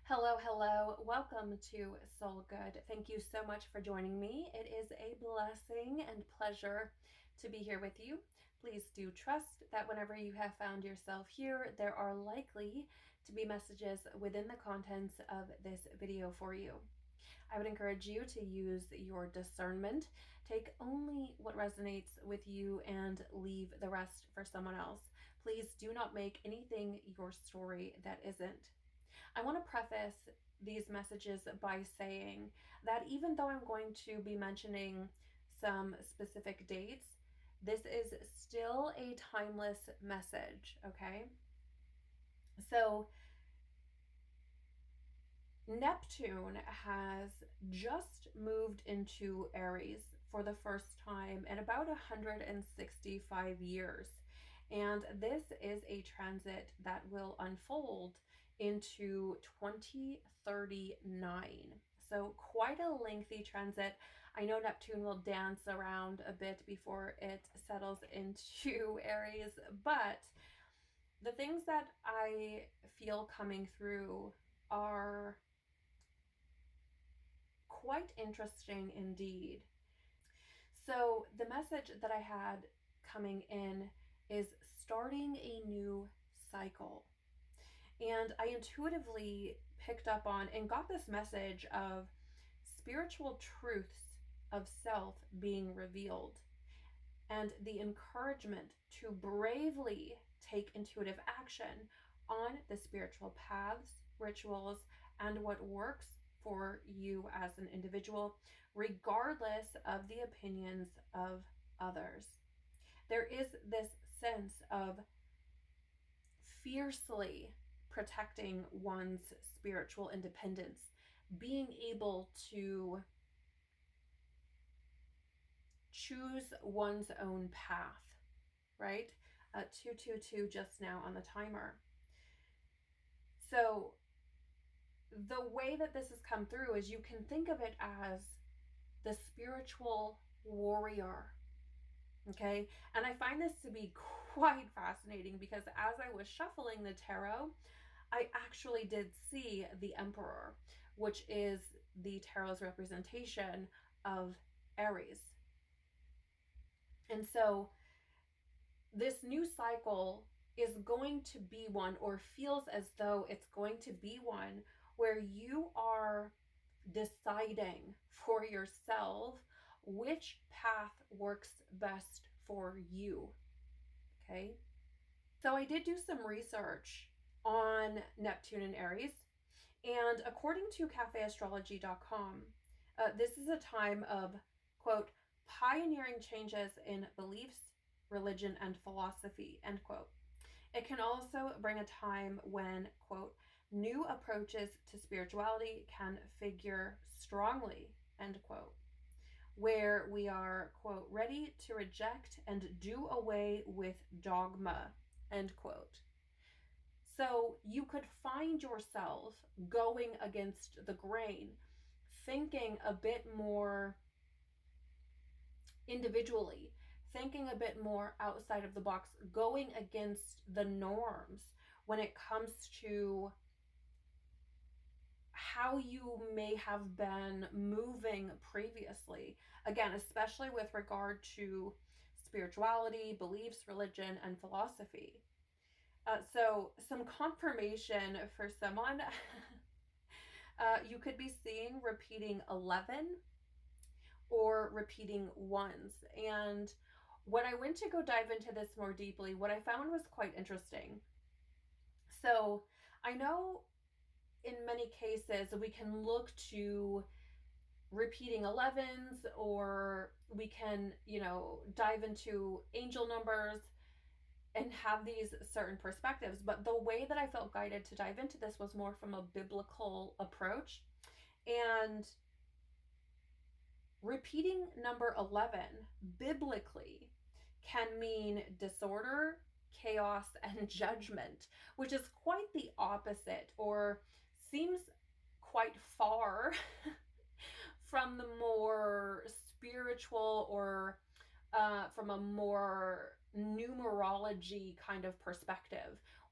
Hello, hello. Welcome to Soul Good. Thank you so much for joining me. It is a blessing and pleasure to be here with you. Please do trust that whenever you have found yourself here, there are likely to be messages within the contents of this video for you. I would encourage you to use your discernment. Take only what resonates with you and leave the rest for someone else. Please do not make anything your story that isn't. I want to preface these messages by saying that even though I'm going to be mentioning some specific dates, this is still a timeless message, okay? So Neptune has just moved into Aries for the first time in about 165 years. And this is a transit that will unfold into 2039. So quite a lengthy transit. I know Neptune will dance around a bit before it settles into Aries, but the things that I feel coming through are quite interesting indeed. So the message that I had coming in is starting a new cycle. And I intuitively picked up on and got this message of spiritual truths of self being revealed and the encouragement to bravely take intuitive action on the spiritual paths, rituals, and what works for you as an individual, regardless of the opinions of others. There is this sense of fiercely protecting one's spiritual independence, being able to choose one's own path, right? 222 just now on the timer. So the way that this has come through is you can think of it as the spiritual warrior. Okay, and I find this to be quite fascinating because as I was shuffling the tarot, I actually did see the Emperor, which is the tarot's representation of Aries. And so this new cycle is going to be one, or feels as though it's going to be one, where you are deciding for yourself which path works best for you, okay? So I did do some research on Neptune and Aries, and according to 𝐾𝐈𝒊𝒔𝒆.com, this is a time of, quote, pioneering changes in beliefs, religion, and philosophy, end quote. It can also bring a time when, quote, new approaches to spirituality can figure strongly, end quote, where we are, quote, ready to reject and do away with dogma, end quote. So you could find yourself going against the grain, thinking a bit more individually, thinking a bit more outside of the box, going against the norms when it comes to how you may have been moving previously. Again, especially with regard to spirituality, beliefs, religion, and philosophy. So some confirmation for someone. You could be seeing repeating 11 or repeating ones. And when I went to go dive into this more deeply, what I found was quite interesting. So I know in many cases we can look to repeating 11s, or we can, dive into angel numbers and have these certain perspectives. But the way that I felt guided to dive into this was more from a biblical approach. And repeating number 11 biblically can mean disorder, chaos, and judgment, which is quite the opposite, or seems quite far from the more spiritual, or from a more numerology kind of perspective,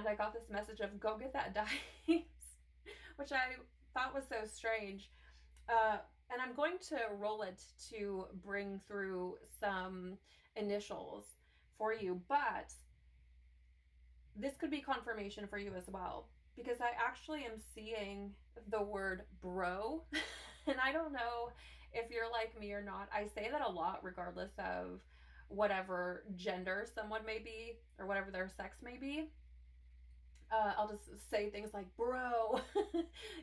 and I got this message of go get that dice, which I thought was so strange. And I'm going to roll it to bring through some initials for you, but this could be confirmation for you as well, because I actually am seeing the word bro. And I don't know if you're like me or not. I say that a lot regardless of whatever gender someone may be or whatever their sex may be. I'll just say things like bro,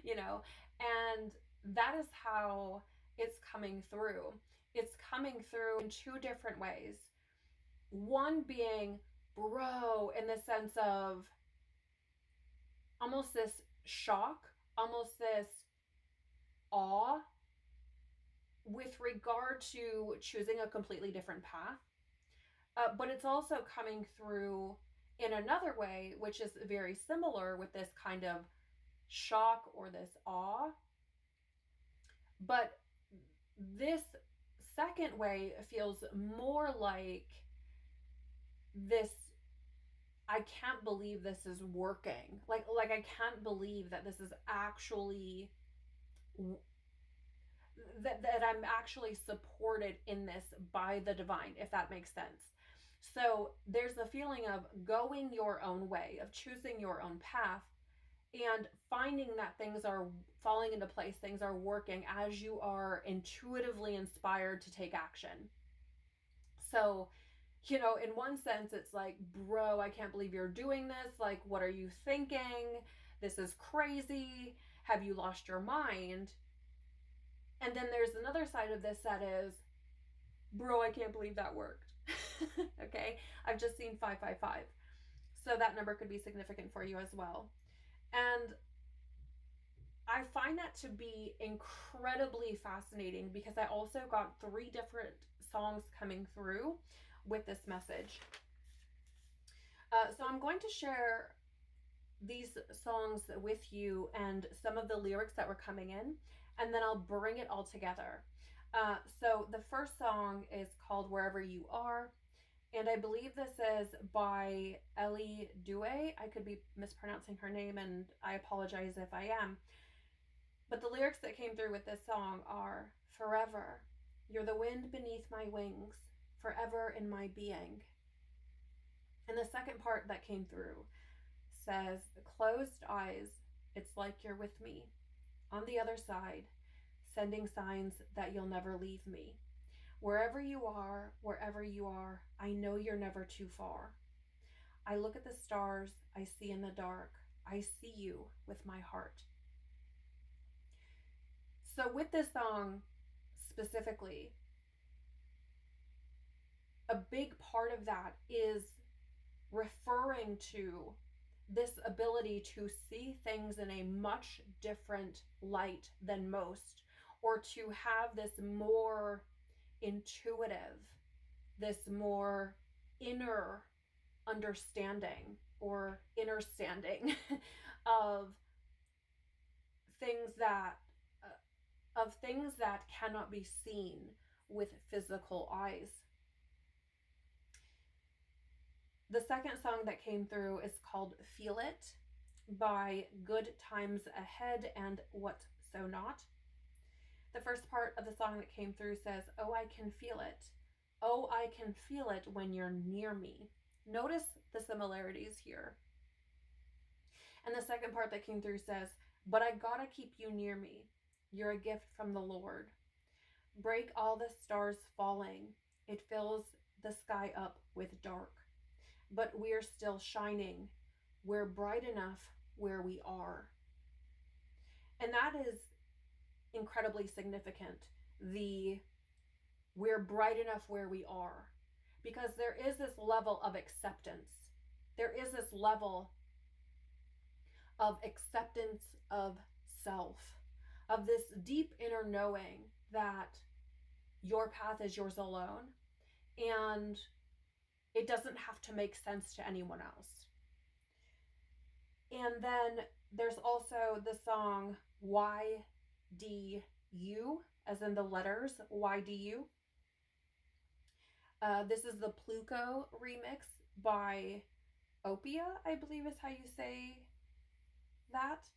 you know, and that is how it's coming through. It's coming through in two different ways. One being bro in the sense of almost this shock, almost this awe with regard to choosing a completely different path. But it's also coming through in another way, which is very similar with this kind of shock or this awe. But this second way feels more like this, I can't believe this is working. Like I can't believe that this is actually, that I'm actually supported in this by the divine, if that makes sense. So there's the feeling of going your own way, of choosing your own path, and finding that things are falling into place, things are working as you are intuitively inspired to take action. So, you know, in one sense, it's like, bro, I can't believe you're doing this. Like, what are you thinking? This is crazy. Have you lost your mind? And then there's another side of this that is, bro, I can't believe that worked. Okay, I've just seen 555. So that number could be significant for you as well. And I find that to be incredibly fascinating because I also got 3 different songs coming through with this message. So I'm going to share these songs with you and some of the lyrics that were coming in, and then I'll bring it all together. So the first song is called Wherever You Are, and I believe this is by 𝐿𝒕𝒐𝒍𝒐. I could be mispronouncing her name, and I apologize if I am. But the lyrics that came through with this song are, forever, you're the wind beneath my wings, forever in my being. And the second part that came through says, closed eyes, it's like you're with me. On the other side, sending signs that you'll never leave me. Wherever you are, I know you're never too far. I look at the stars, I see in the dark. I see you with my heart. So with this song specifically, a big part of that is referring to this ability to see things in a much different light than most, or to have this more intuitive, this more inner understanding or inner standing of things that cannot be seen with physical eyes. The second song that came through is called Feel It by Good Times Ahead and What So Not. The first part of the song that came through says, "Oh, I can feel it. Oh, I can feel it when you're near me." Notice the similarities here. And the second part that came through says, "But I gotta keep you near me. You're a gift from the Lord. Break all the stars falling. It fills the sky up with dark. But we're still shining. We're bright enough where we are." And that is incredibly significant. We're bright enough where we are. Because there is this level of acceptance. There is this level of acceptance of self, of this deep inner knowing that your path is yours alone, and it doesn't have to make sense to anyone else. And then there's also the song YDU, as in the letters YDU. This is the 𝒂𝒊𝒔𝒄 remix by 𝒂𝒂𝒄, I believe is how you say that.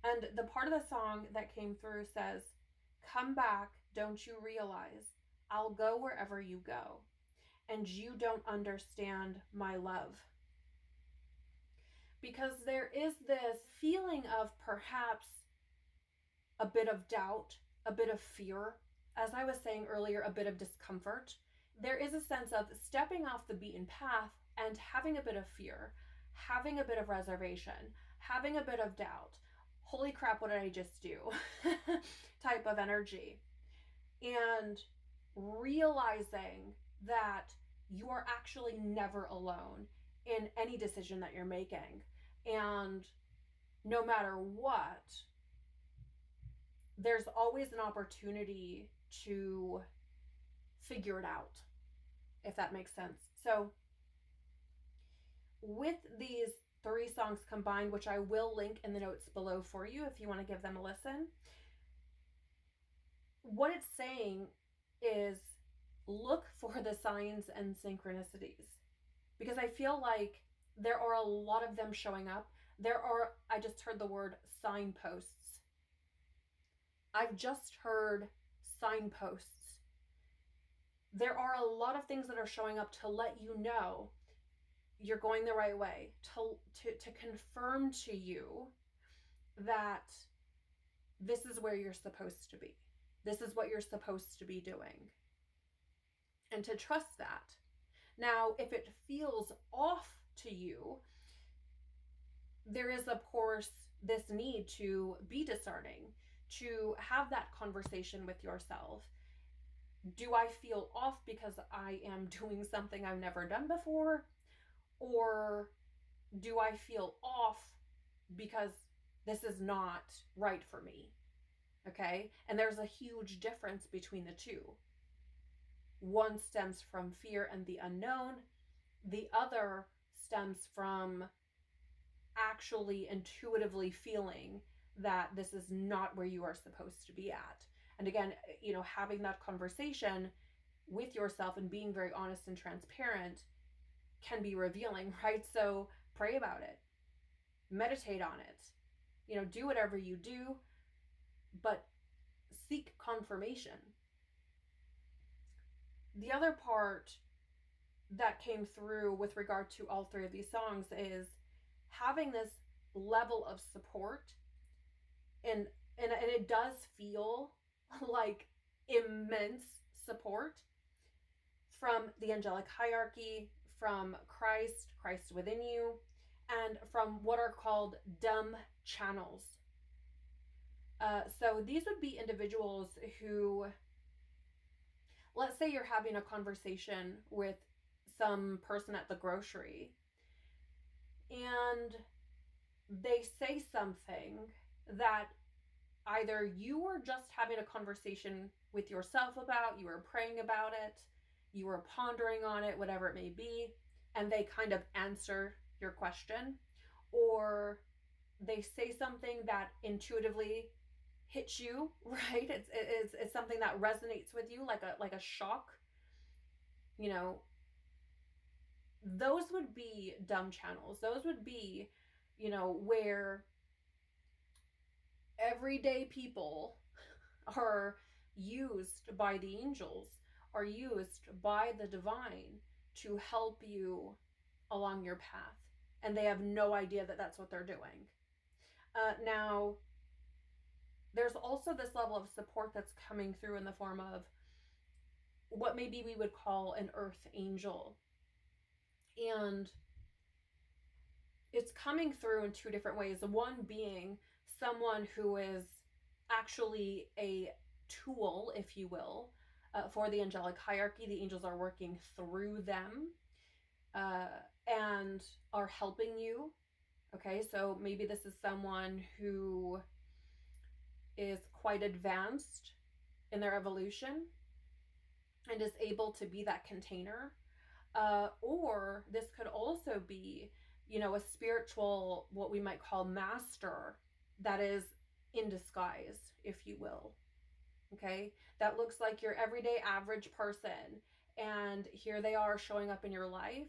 And the part of the song that came through says, "Come back, don't you realize? I'll go wherever you go. And you don't understand my love." Because there is this feeling of perhaps a bit of doubt, a bit of fear, as I was saying earlier, a bit of discomfort. There is a sense of stepping off the beaten path and having a bit of fear, having a bit of reservation, having a bit of doubt. Holy crap, what did I just do? Type of energy. And realizing that you are actually never alone in any decision that you're making. And no matter what, there's always an opportunity to figure it out, if that makes sense. So with these 3 songs combined, which I will link in the notes below for you if you want to give them a listen, what it's saying is look for the signs and synchronicities, because I feel like there are a lot of them showing up. I just heard the word signposts. I've just heard signposts. There are a lot of things that are showing up to let you know you're going the right way, to confirm to you that this is where you're supposed to be. This is what you're supposed to be doing. And to trust that. Now, if it feels off to you, there is, of course, this need to be discerning, to have that conversation with yourself. Do I feel off because I am doing something I've never done before? Or do I feel off because this is not right for me? Okay? And there's a huge difference between the two. One stems from fear and the unknown. The other stems from actually intuitively feeling that this is not where you are supposed to be at. And again, having that conversation with yourself and being very honest and transparent can be revealing, right? So pray about it, meditate on it, do whatever you do, but seek confirmation. The other part that came through with regard to all 3 of these songs is having this level of support, and it does feel like immense support from the Angelic Hierarchy, from Christ within you, and from what are called dumb channels. So these would be individuals who let's say you're having a conversation with some person at the grocery and they say something that either you were just having a conversation with yourself about, you were praying about it, you were pondering on it, whatever it may be, and they kind of answer your question, or they say something that intuitively hits you, right? It's something that resonates with you like a shock. You know, those would be dumb channels. Those would be, where everyday people are used by the angels, are used by the divine to help you along your path. And they have no idea that that's what they're doing. Now, there's also this level of support that's coming through in the form of what maybe we would call an earth angel. And it's coming through in two different ways. One being someone who is actually a tool, if you will, for the angelic hierarchy. The angels are working through them and are helping you. Okay, so maybe this is someone who is quite advanced in their evolution and is able to be that container. Or this could also be, a spiritual, what we might call master, that is in disguise, if you will. Okay, that looks like your everyday average person, and here they are showing up in your life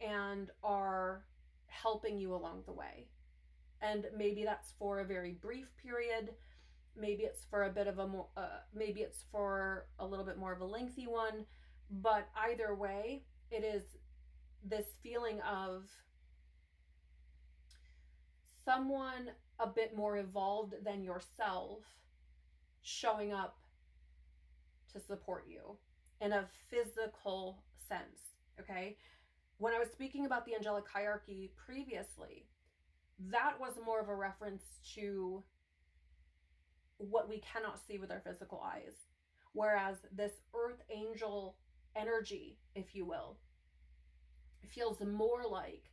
and are helping you along the way. And maybe that's for a very brief period. Maybe it's for a bit of maybe it's for a little bit more of a lengthy one. But either way, it is this feeling of someone a bit more evolved than yourself showing up to support you in a physical sense. Okay, when I was speaking about the angelic hierarchy previously, that was more of a reference to what we cannot see with our physical eyes. Whereas this earth angel energy, if you will, feels more like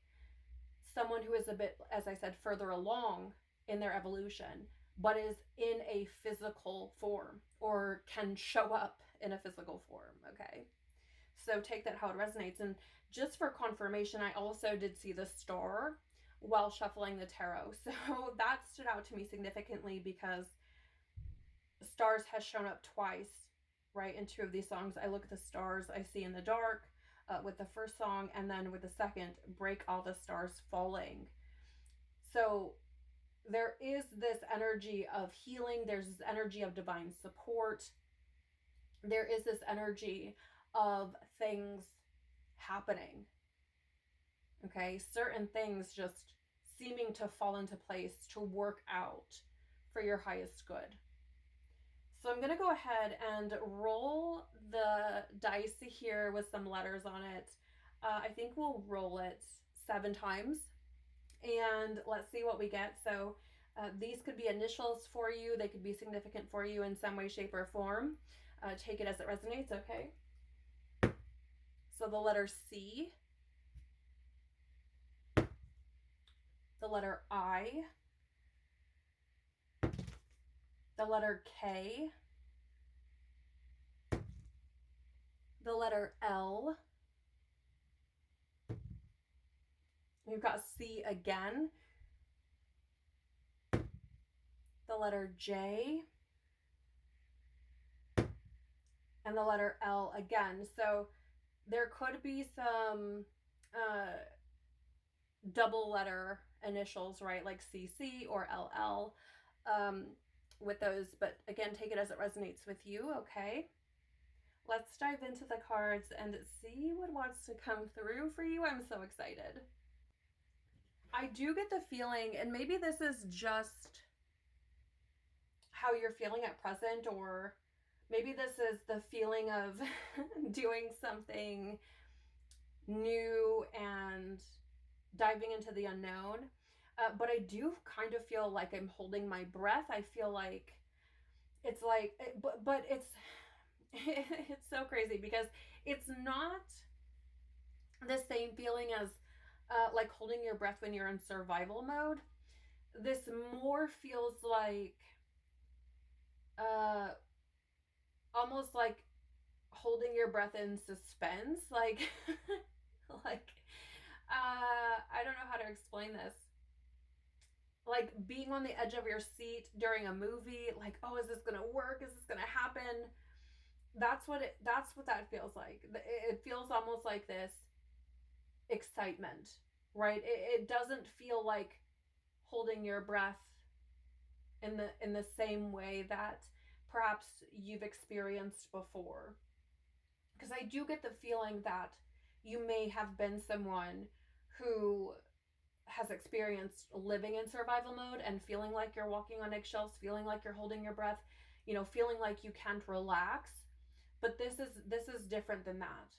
someone who is a bit, as I said, further along in their evolution, but is in a physical form or can show up in a physical form. Okay, so take that how it resonates. And just for confirmation, I also did see the star while shuffling the tarot. So that stood out to me significantly because stars has shown up twice, right, in two of these songs. I look at the stars I see in the dark with the first song, and then with the second, break all the stars falling. So there is this energy of healing. There's this energy of divine support. There is this energy of things happening. Okay, certain things just seeming to fall into place, to work out for your highest good. So I'm going to go ahead and roll the dice here with some letters on it. I think we'll roll it 7 times and let's see what we get. So these could be initials for you. They could be significant for you in some way, shape, or form. Take it as it resonates, okay? So the letter C, the letter I, the letter K, the letter L, you've got C again, the letter J, and the letter L again. So there could be some double letter initials, right, like CC or LL with those, but again, take it as it resonates with you, okay? Let's dive into the cards and see what wants to come through for you. I'm so excited. I do get the feeling, and maybe this is just how you're feeling at present, or maybe this is the feeling of doing something new and diving into the unknown. But I do kind of feel like I'm holding my breath. I feel like it's like, but It's so crazy because it's not the same feeling as like holding your breath when you're in survival mode. This more feels like almost like holding your breath in suspense, like like I don't know how to explain this. Like being on the edge of your seat during a movie, like, oh, is this gonna work? Is this gonna happen? That's what that feels like. It feels almost like this excitement, right? It doesn't feel like holding your breath in the same way that perhaps you've experienced before. Because I do get the feeling that you may have been someone who has experienced living in survival mode and feeling like you're walking on eggshells, feeling like you're holding your breath, feeling like you can't relax. But this is different than that.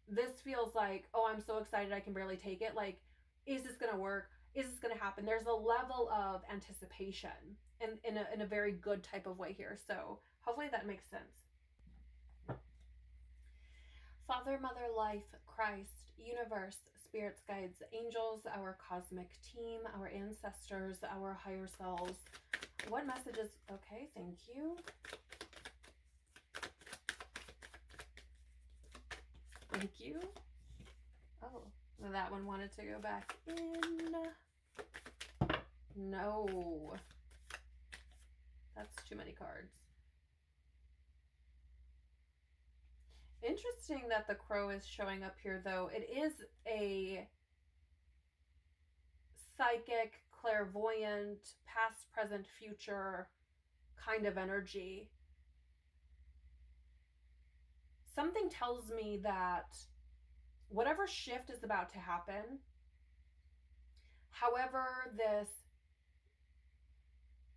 This feels like, oh, I'm so excited I can barely take it. Like, is this gonna work? Is this gonna happen? There's a level of anticipation in a very good type of way here. So hopefully that makes sense. Father, Mother, Life, Christ, Universe, Spirits, Guides, Angels, our cosmic team, our ancestors, our higher selves. What messages? Okay, thank you. Thank you. Oh, that one wanted to go back in. No. That's too many cards. Interesting that the crow is showing up here, though. It is a psychic, clairvoyant, past, present, future kind of energy. Something tells me that whatever shift is about to happen,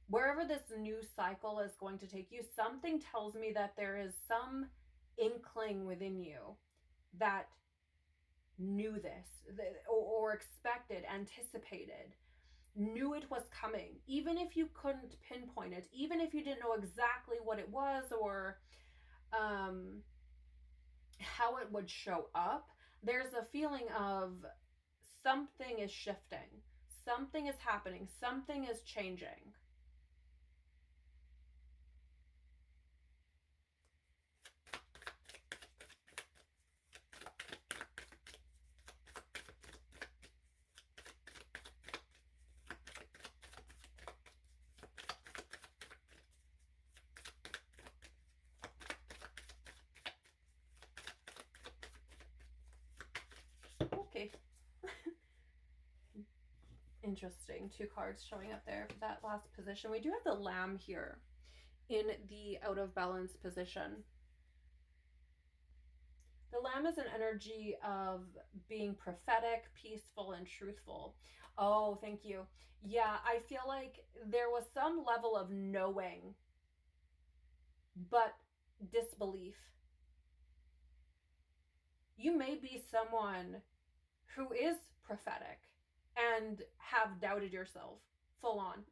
wherever this new cycle is going to take you, something tells me that there is some inkling within you that knew this or expected, anticipated, knew it was coming, even if you couldn't pinpoint it, even if you didn't know exactly what it was or how it would show up. There's a feeling of something is shifting, something is happening, something is changing. Okay. Interesting. 2 cards showing up there for that last position. We do have the Lamb here in the out of balance position. The Lamb is an energy of being prophetic, peaceful, and truthful. Oh, thank you. Yeah, I feel like there was some level of knowing, but disbelief. You may be someone who is prophetic and have doubted yourself full on.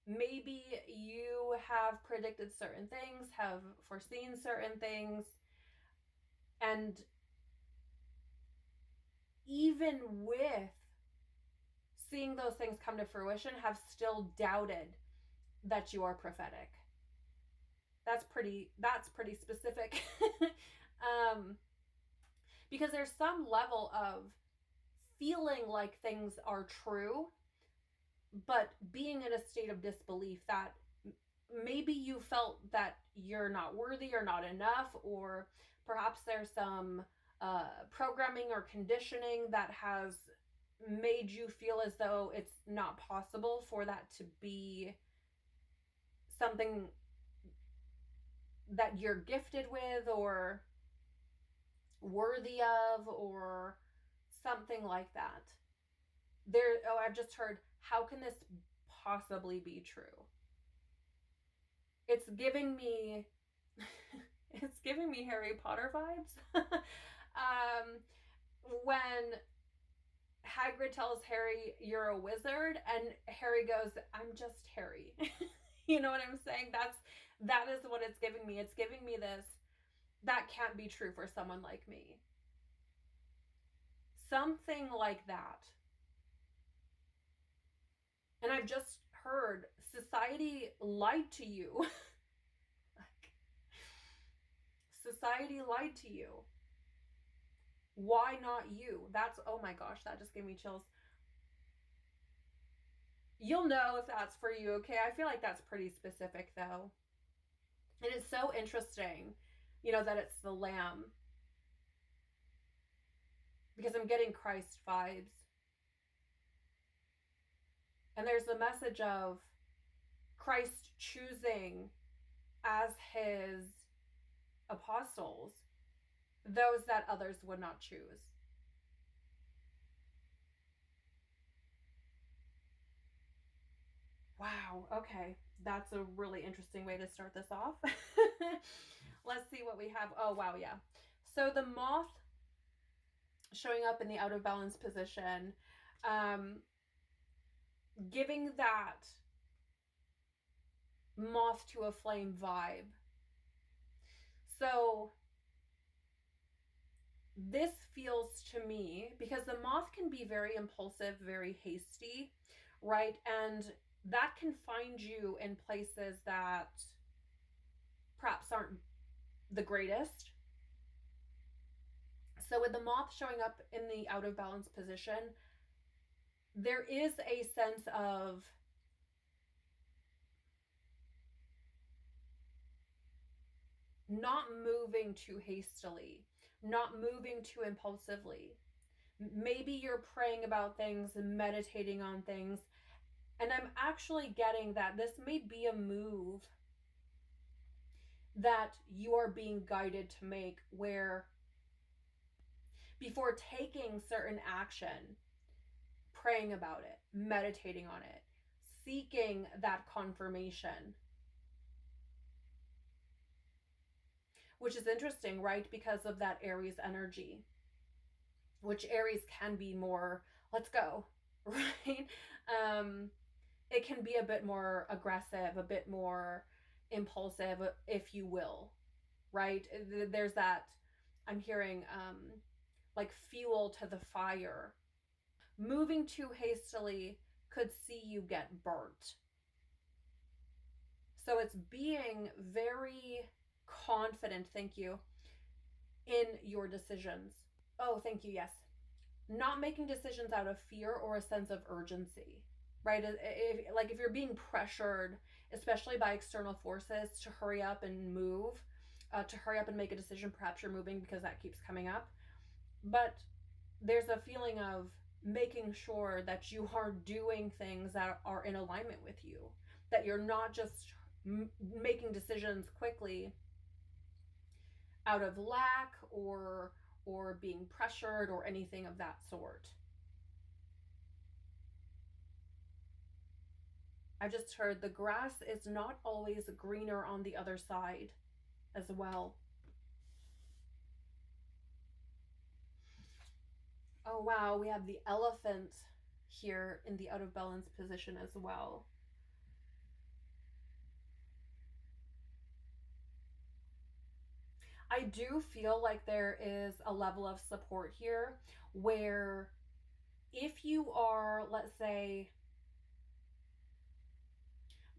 Maybe you have predicted certain things, have foreseen certain things, and even with seeing those things come to fruition, have still doubted that you are prophetic. That's pretty specific. Because there's some level of feeling like things are true, but being in a state of disbelief that maybe you felt that you're not worthy or not enough, or perhaps there's some programming or conditioning that has made you feel as though it's not possible for that to be something that you're gifted with or worthy of, or something like that. I've just heard, how can this possibly be true? It's giving me Harry Potter vibes. When Hagrid tells Harry, "You're a wizard," and Harry goes, "I'm just Harry." You know what I'm saying? That is what it's giving me. It's giving me this, that can't be true for someone like me. Something like that. And I've just heard society lied to you. Society lied to you. Why not you? That's, oh my gosh, that just gave me chills. You'll know if that's for you, okay? I feel like that's pretty specific though. And it's so interesting, you know, that it's the lamb. Because I'm getting Christ vibes. And there's the message of Christ choosing as his apostles those that others would not choose. Wow, okay. That's a really interesting way to start this off. Let's see what we have. Oh, wow, yeah. So the moth showing up in the out of balance position, giving that moth to a flame vibe. So this feels to me, because the moth can be very impulsive, very hasty, right? And that can find you in places that perhaps aren't the greatest. So with the moth showing up in the out of balance position, there is a sense of not moving too hastily, not moving too impulsively. Maybe you're praying about things and meditating on things, and I'm actually getting that this may be a move that you are being guided to make, where before taking certain action, praying about it, meditating on it, seeking that confirmation. Which is interesting, right? Because of that Aries energy, which Aries can be more, let's go, right? It can be a bit more aggressive, a bit more impulsive, if you will, right? There's that, I'm hearing, like fuel to the fire. Moving too hastily could see you get burnt. So it's being very confident, thank you, in your decisions. Oh, thank you, yes. Not making decisions out of fear or a sense of urgency, right? If you're being pressured, especially by external forces, to hurry up and move, to hurry up and make a decision, perhaps you're moving because that keeps coming up. But there's a feeling of making sure that you are doing things that are in alignment with you, that you're not just making decisions quickly out of lack or being pressured or anything of that sort. I just heard the grass is not always greener on the other side as well. Oh wow, we have the elephant here in the out of balance position as well. I do feel like there is a level of support here where if you are, let's say,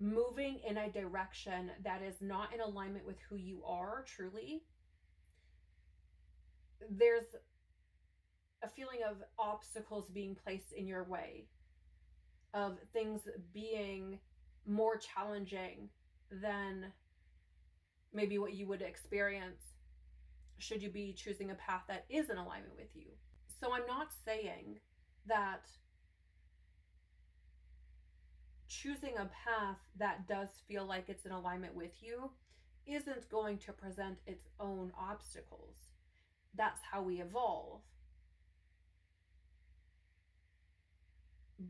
moving in a direction that is not in alignment with who you are truly, there's a feeling of obstacles being placed in your way, of things being more challenging than maybe what you would experience should you be choosing a path that is in alignment with you. So I'm not saying that choosing a path that does feel like it's in alignment with you isn't going to present its own obstacles. That's how we evolve.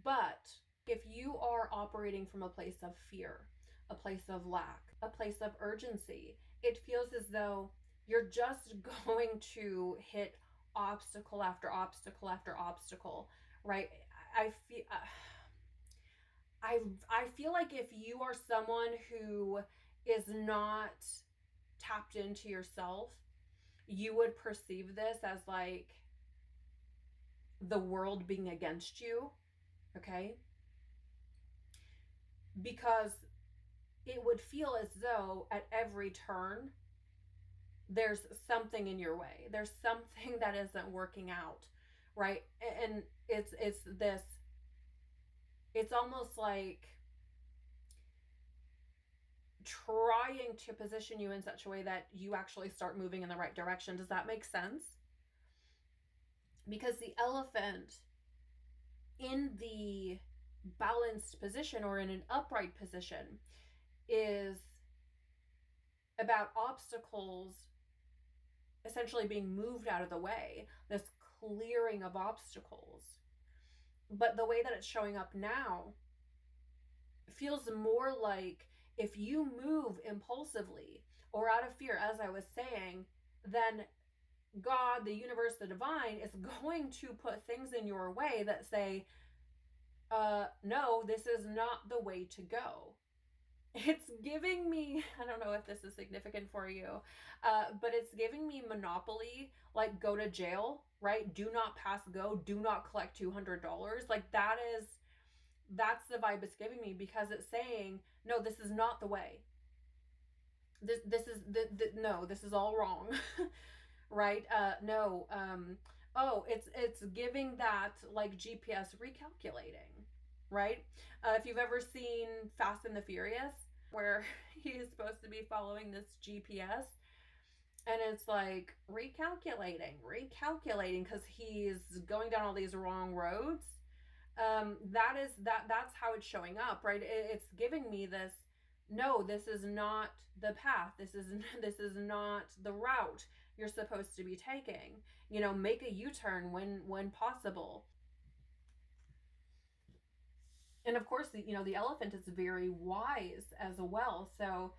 But if you are operating from a place of fear, a place of lack, a place of urgency, it feels as though you're just going to hit obstacle after obstacle after obstacle, right? I feel like if you are someone who is not tapped into yourself, you would perceive this as like the world being against you, okay? Because it would feel as though at every turn there's something in your way. There's something that isn't working out, right? And it's almost like trying to position you in such a way that you actually start moving in the right direction. Does that make sense? Because the elephant in the balanced position or in an upright position is about obstacles essentially being moved out of the way, this clearing of obstacles. But the way that it's showing up now feels more like if you move impulsively or out of fear, as I was saying, then God, the universe, the divine is going to put things in your way that say, no, this is not the way to go. It's giving me, I don't know if this is significant for you, but it's giving me Monopoly, like go to jail, right? Do not pass go, do not collect $200. Like that's the vibe it's giving me, because it's saying, no, this is not the way. This is no, this is all wrong. Right? No. Oh, it's giving that like GPS recalculating, right? If you've ever seen Fast and the Furious, where he is supposed to be following this GPS, and it's like recalculating, because he's going down all these wrong roads. That's how it's showing up, right? It's giving me this, no, this is not the path. This is not the route you're supposed to be taking. You know, make a U-turn when possible. And of course, the elephant is very wise as well. So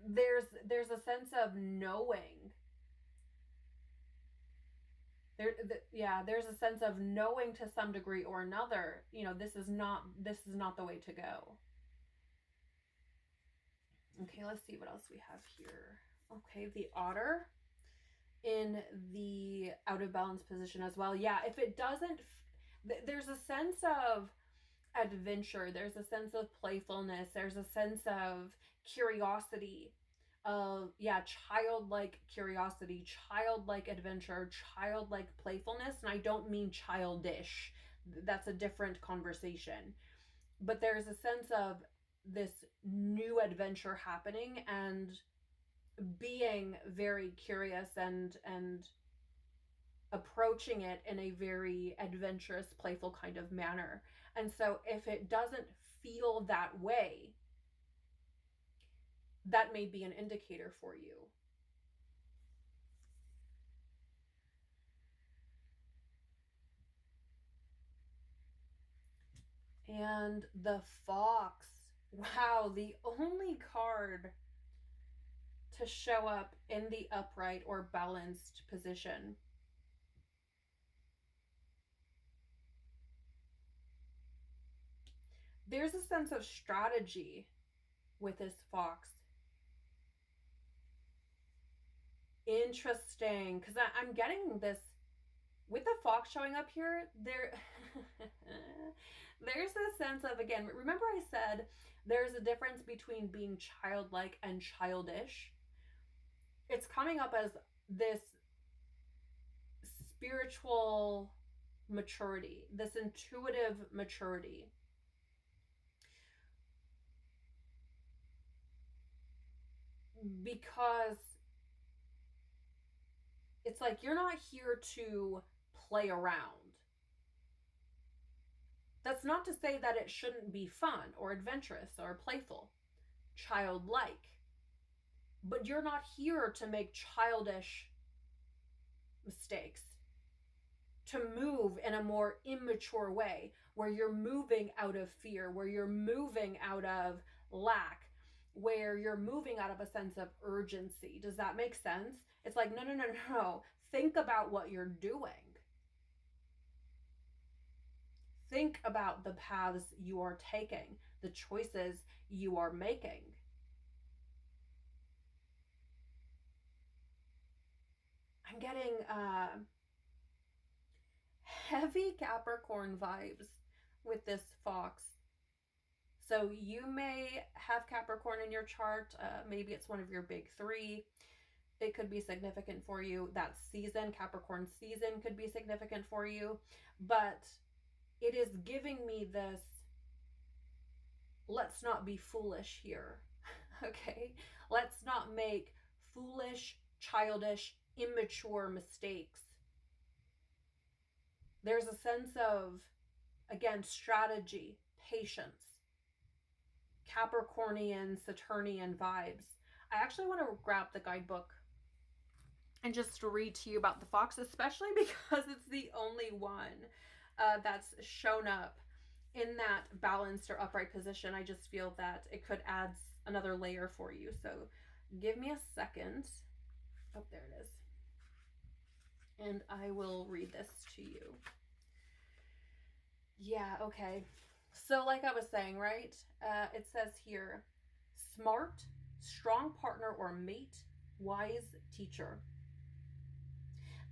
there's a sense of knowing. There's a sense of knowing to some degree or another, this is not the way to go. Okay, let's see what else we have here. Okay, the otter in the out of balance position as well. Yeah, if it doesn't, there's a sense of adventure, there's a sense of playfulness, there's a sense of curiosity, childlike curiosity, childlike adventure, childlike playfulness. And I don't mean childish, that's a different conversation, but there's a sense of this new adventure happening and being very curious and approaching it in a very adventurous, playful kind of manner. And so if it doesn't feel that way, that may be an indicator for you. And the fox, wow, the only card to show up in the upright or balanced position. There's a sense of strategy with this fox. Interesting, because I'm getting this with the fox showing up here. There's a sense of, again, remember I said there's a difference between being childlike and childish. It's coming up as this spiritual maturity, this intuitive maturity. Because it's like you're not here to play around. That's not to say that it shouldn't be fun or adventurous or playful, childlike. But you're not here to make childish mistakes, to move in a more immature way, where you're moving out of fear, where you're moving out of lack, where you're moving out of a sense of urgency. Does that make sense? It's like, no. Think about what you're doing. Think about the paths you are taking, the choices you are making. I'm getting heavy Capricorn vibes with this fox. So you may have Capricorn in your chart. Maybe it's one of your big three. It could be significant for you. That season, Capricorn season, could be significant for you. But it is giving me this, let's not be foolish here. Okay? Let's not make foolish, childish, immature mistakes. There's a sense of, again, strategy, patience, Capricornian, Saturnian vibes. I actually want to grab the guidebook and just read to you about the fox, especially because it's the only one that's shown up in that balanced or upright position. I just feel that it could add another layer for you. So give me a second. Oh, there it is. And I will read this to you. Yeah, okay. So like I was saying, right? It says here, smart, strong partner or mate, wise teacher.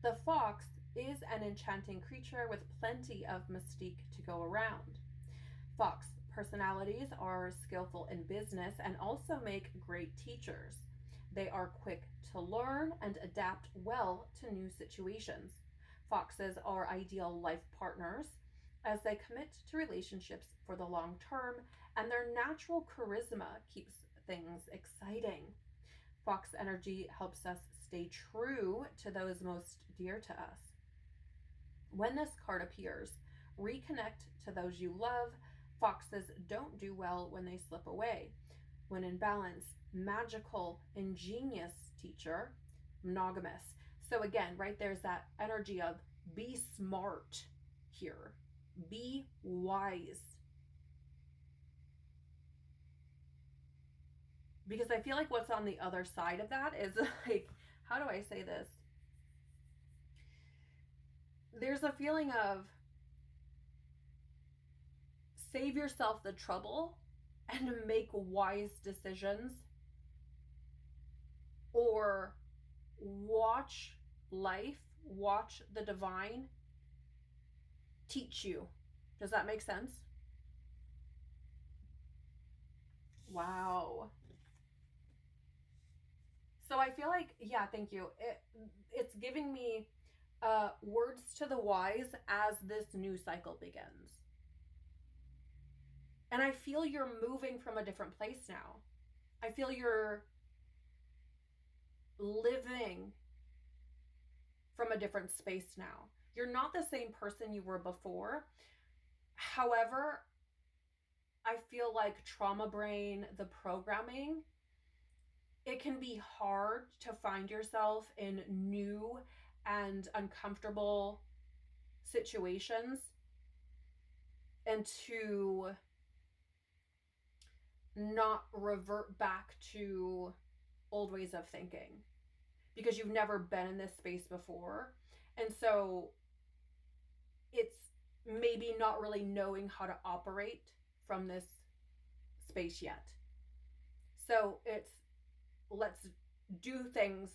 The fox is an enchanting creature with plenty of mystique to go around. Fox personalities are skillful in business and also make great teachers. They are quick to learn and adapt well to new situations. Foxes are ideal life partners as they commit to relationships for the long term, and their natural charisma keeps things exciting. Fox energy helps us stay true to those most dear to us. When this card appears, reconnect to those you love. Foxes don't do well when they slip away. When in balance, magical, ingenious teacher, monogamous. So again, right, there's that energy of be smart here. Be wise. Because I feel like what's on the other side of that is like, how do I say this? There's a feeling of save yourself the trouble and make wise decisions, or watch life, watch the divine teach you. Does that make sense? Wow. So I feel like, yeah, thank you. It's giving me words to the wise as this new cycle begins. And I feel you're moving from a different place now. I feel you're living from a different space now. You're not the same person you were before. However, I feel like trauma brain, the programming, it can be hard to find yourself in new and uncomfortable situations and to not revert back to old ways of thinking because you've never been in this space before. And so it's maybe not really knowing how to operate from this space yet. So it's, let's do things.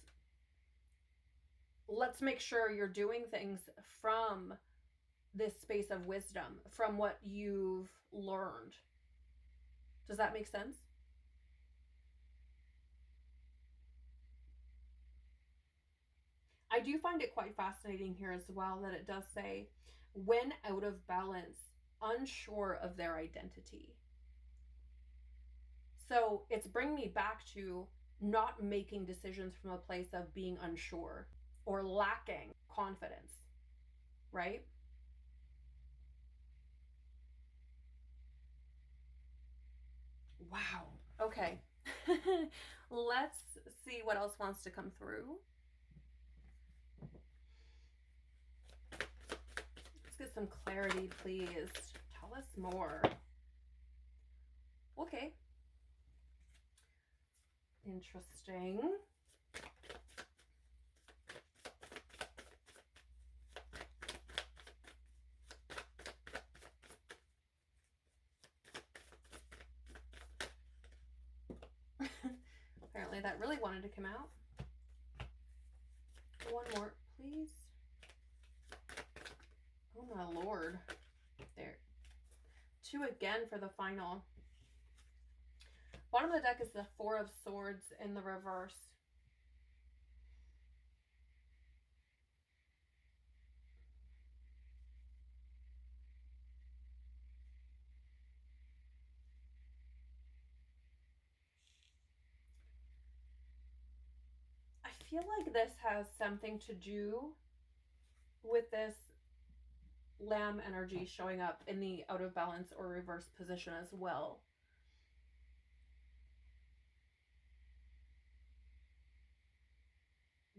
Let's make sure you're doing things from this space of wisdom, from what you've learned. Does that make sense? I do find it quite fascinating here as well that it does say, when out of balance, unsure of their identity. So it's bringing me back to not making decisions from a place of being unsure or lacking confidence, right? Wow. Okay. Let's see what else wants to come through. Let's get some clarity, please. Tell us more. Okay. Interesting. Apparently that really wanted to come out. One more. please? Oh my Lord. There. 2 again for the final. Bottom of the deck is the 4 of Swords in the reverse. I feel like this has something to do with this Lamb energy showing up in the out of balance or reverse position as well.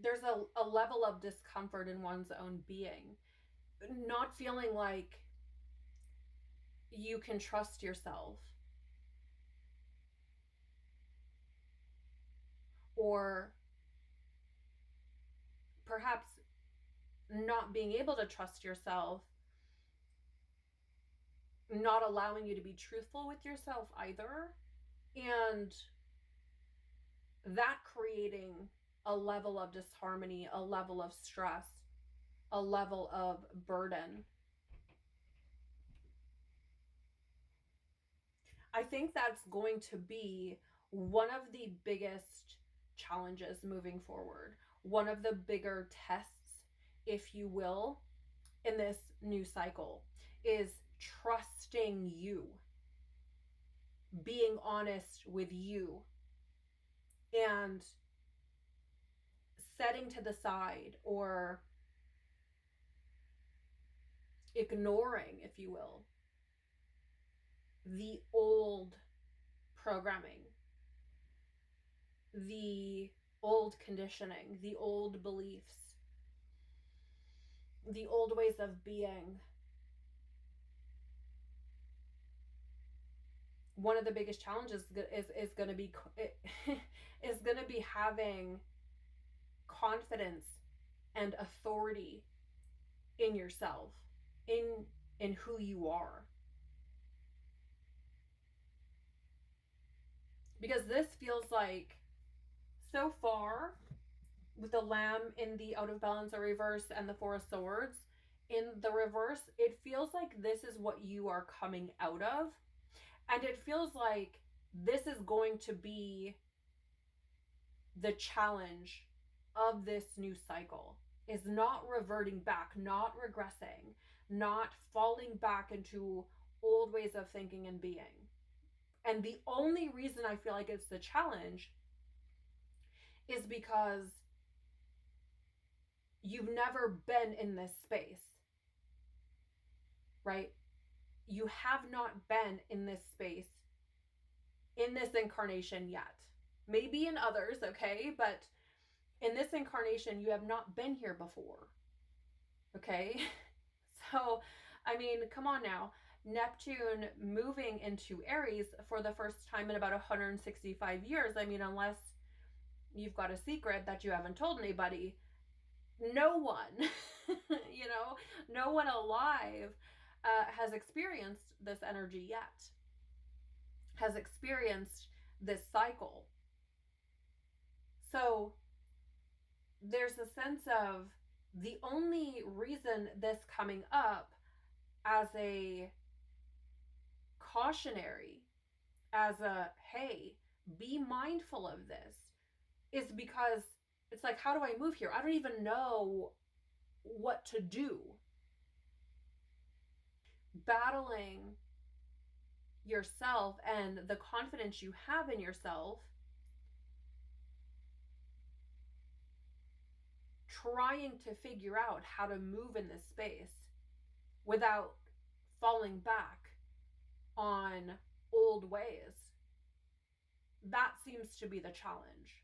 There's a level of discomfort in one's own being. Not feeling like you can trust yourself. Or perhaps not being able to trust yourself, not allowing you to be truthful with yourself either, and that creating a level of disharmony, a level of stress, a level of burden. I think that's going to be one of the biggest challenges moving forward, one of the bigger tests, if you will, in this new cycle, is trusting you, being honest with you, and setting to the side or ignoring, if you will, the old programming, the old conditioning, the old beliefs, the old ways of being. One of the biggest challenges is going to be is going to be having confidence and authority in yourself, in who you are. Because this feels like, so far, with the Lamb in the out of balance or reverse and the 4 of Swords in the reverse, it feels like this is what you are coming out of. And it feels like this is going to be the challenge of this new cycle, is not reverting back, not regressing, not falling back into old ways of thinking and being. And the only reason I feel like it's the challenge is because you've never been in this space, right? You have not been in this space, in this incarnation yet. Maybe in others, okay? But in this incarnation, you have not been here before, okay? So, I mean, come on now. Neptune moving into Aries for the first time in about 165 years. I mean, unless you've got a secret that you haven't told anybody, no one, you know, no one alive has experienced this energy yet, has experienced this cycle. So there's a sense of the only reason this coming up as a cautionary, as a, hey, be mindful of this, is because it's like, how do I move here? I don't even know what to do. Battling yourself and the confidence you have in yourself, trying to figure out how to move in this space without falling back on old ways. That seems to be the challenge.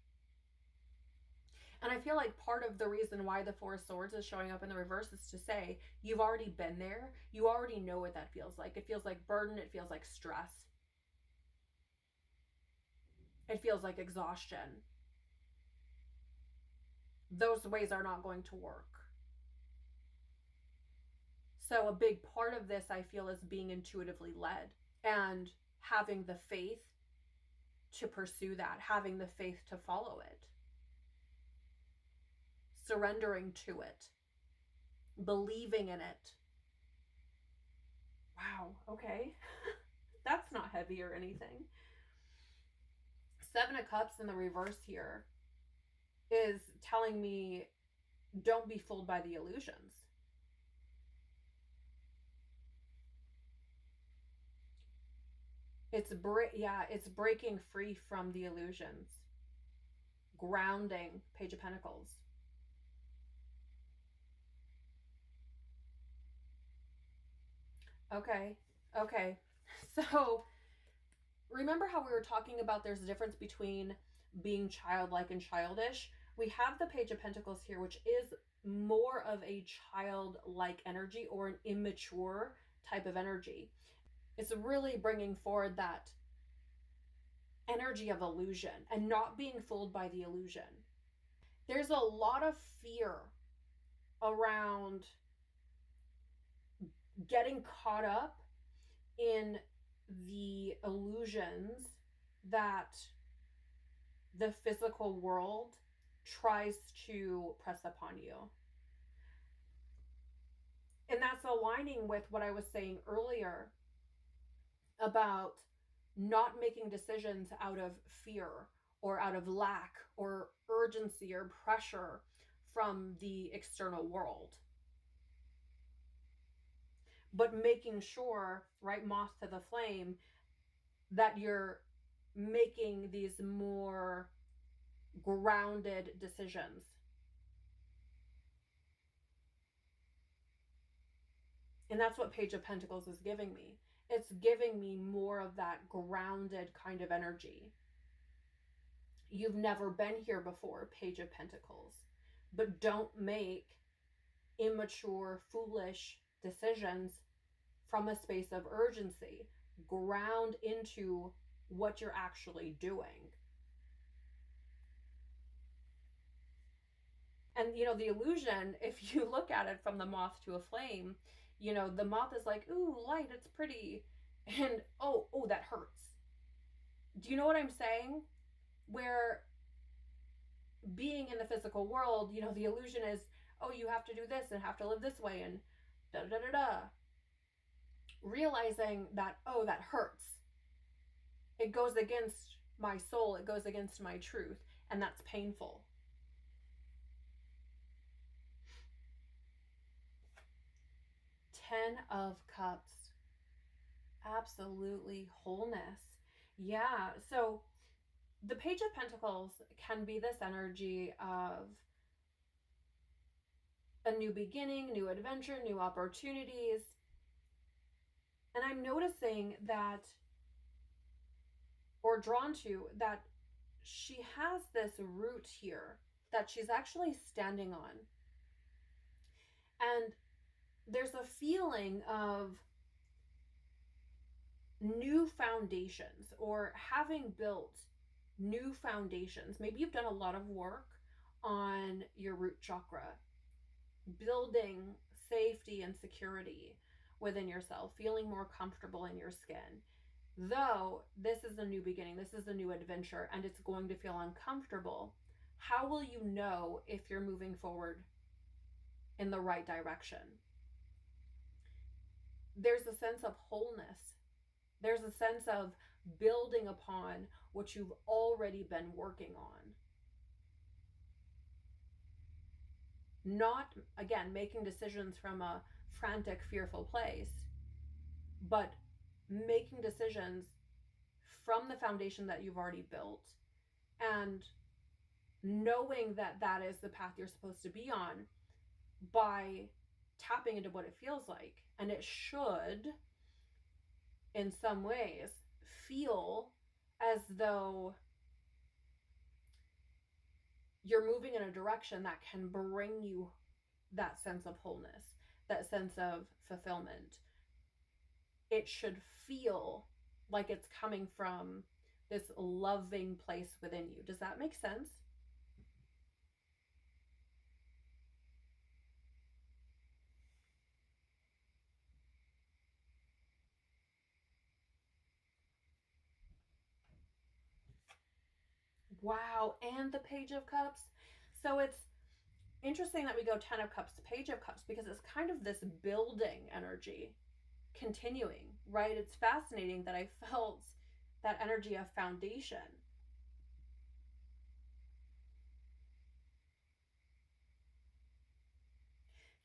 And I feel like part of the reason why the 4 of Swords is showing up in the reverse is to say, you've already been there. You already know what that feels like. It feels like burden. It feels like stress. It feels like exhaustion. Those ways are not going to work. So a big part of this, I feel, is being intuitively led and having the faith to pursue that, having the faith to follow it. surrendering to it, believing in it. Wow, okay. That's not heavy or anything. 7 of Cups in the reverse here is telling me don't be fooled by the illusions. It's breaking free from the illusions. Grounding, Page of Pentacles. Okay. So remember how we were talking about there's a difference between being childlike and childish? We have the Page of Pentacles here, which is more of a childlike energy or an immature type of energy. It's really bringing forward that energy of illusion and not being fooled by the illusion. There's a lot of fear around getting caught up in the illusions that the physical world tries to press upon you. And that's aligning with what I was saying earlier about not making decisions out of fear or out of lack or urgency or pressure from the external world. But making sure, right, moth to the flame, that you're making these more grounded decisions. And that's what Page of Pentacles is giving me. It's giving me more of that grounded kind of energy. You've never been here before, Page of Pentacles. But don't make immature, foolish decisions from a space of urgency. Ground into what you're actually doing. And, the illusion, if you look at it from the moth to a flame, the moth is like, ooh, light, it's pretty. And, oh, that hurts. Do you know what I'm saying? Where being in the physical world, the illusion is, oh, you have to do this and have to live this way and da-da-da-da. Realizing that, oh, that hurts. It goes against my soul. It goes against my truth. And that's painful. Ten of Cups. Absolutely wholeness. Yeah. So the Page of Pentacles can be this energy of a new beginning, new adventure, new opportunities. And I'm noticing that, or drawn to, that she has this root here that she's actually standing on. And there's a feeling of new foundations, or having built new foundations. Maybe you've done a lot of work on your root chakra, building safety and security within yourself, feeling more comfortable in your skin. Though this is a new beginning, this is a new adventure, and it's going to feel uncomfortable, how will you know if you're moving forward in the right direction? There's a sense of wholeness. There's a sense of building upon what you've already been working on. Not, again, making decisions from a frantic, fearful place, but making decisions from the foundation that you've already built and knowing that that is the path you're supposed to be on by tapping into what it feels like. And it should, in some ways, feel as though you're moving in a direction that can bring you that sense of wholeness, that sense of fulfillment. It should feel like it's coming from this loving place within you. Does that make sense? Wow, and the Page of Cups. So it's interesting that we go 10 of Cups, Page of Cups, because it's kind of this building energy continuing, right? It's fascinating that I felt that energy of foundation.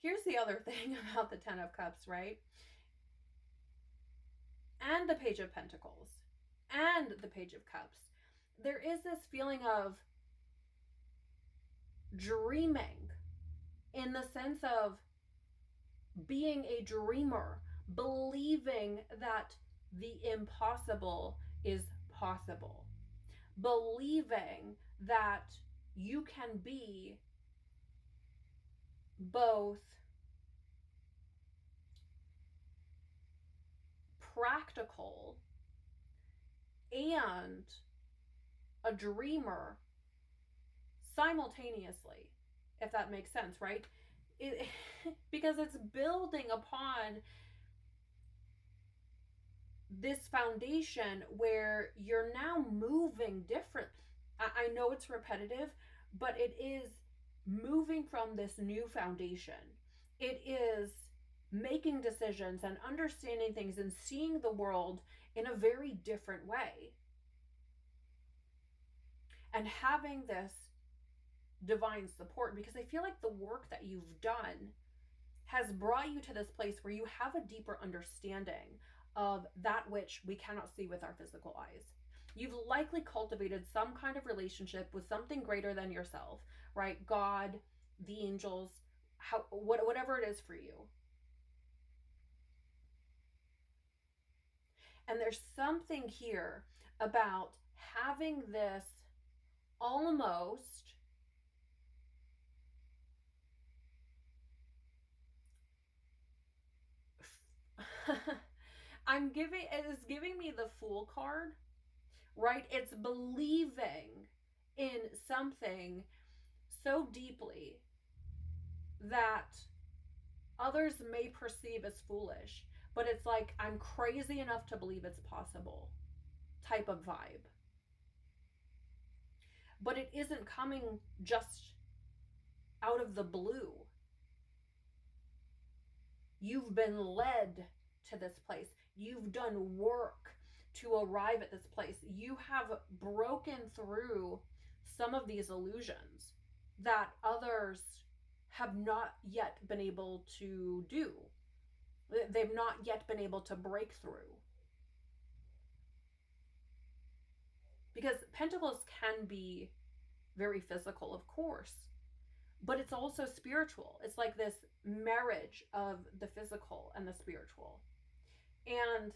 Here's the other thing about the 10 of Cups, right? And the Page of Pentacles and the Page of Cups. There is this feeling of dreaming, in the sense of being a dreamer, believing that the impossible is possible, believing that you can be both practical and a dreamer simultaneously, if that makes sense, right? Because it's building upon this foundation where you're now moving different. I know it's repetitive, but it is moving from this new foundation. It is making decisions and understanding things and seeing the world in a very different way. And having this divine support, because I feel like the work that you've done has brought you to this place where you have a deeper understanding of that which we cannot see with our physical eyes. You've likely cultivated some kind of relationship with something greater than yourself, right? God, the angels, whatever it is for you. And there's something here about having this almost it is giving me the Fool card, right? It's believing in something so deeply that others may perceive as foolish, but it's like, I'm crazy enough to believe it's possible type of vibe. But it isn't coming just out of the blue. You've been led to this place. You've done work to arrive at this place. You have broken through some of these illusions that others have not yet been able to do. They've not yet been able to break through. Because Pentacles can be very physical, of course, but it's also spiritual. It's like this marriage of the physical and the spiritual. And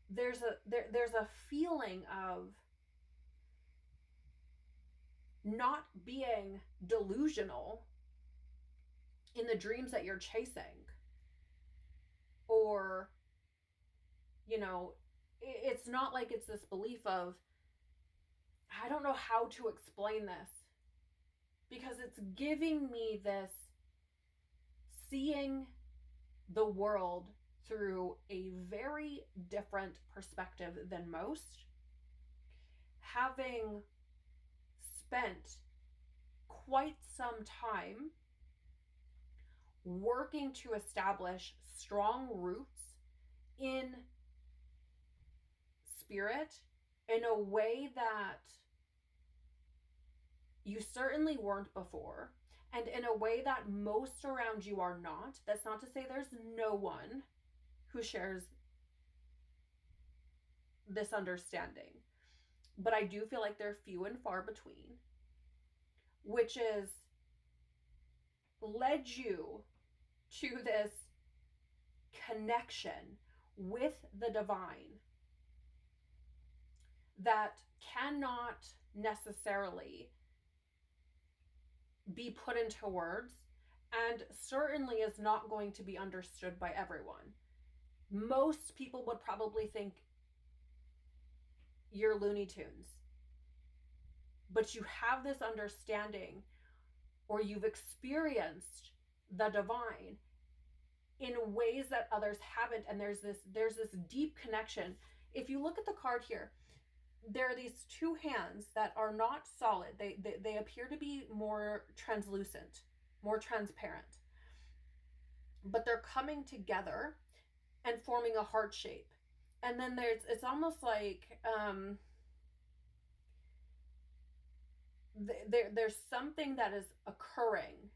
there's a feeling of not being delusional in the dreams that you're chasing. Or, you know, it's not like it's this belief of, I don't know how to explain this, because it's giving me this seeing the world through a very different perspective than most, having spent quite some time working to establish strong roots in spirit in a way that you certainly weren't before, and in a way that most around you are not. That's not to say there's no one who shares this understanding, but I do feel like they're few and far between, which is led you to this connection with the divine that cannot necessarily be put into words, and certainly is not going to be understood by everyone. Most people would probably think you're Looney Tunes, but you have this understanding, or you've experienced the divine in ways that others haven't, and there's this deep connection. If you look at the card here, there are these two hands that are not solid. They appear to be more translucent, more transparent, but they're coming together and forming a heart shape. And then it's almost like there's something that is occurring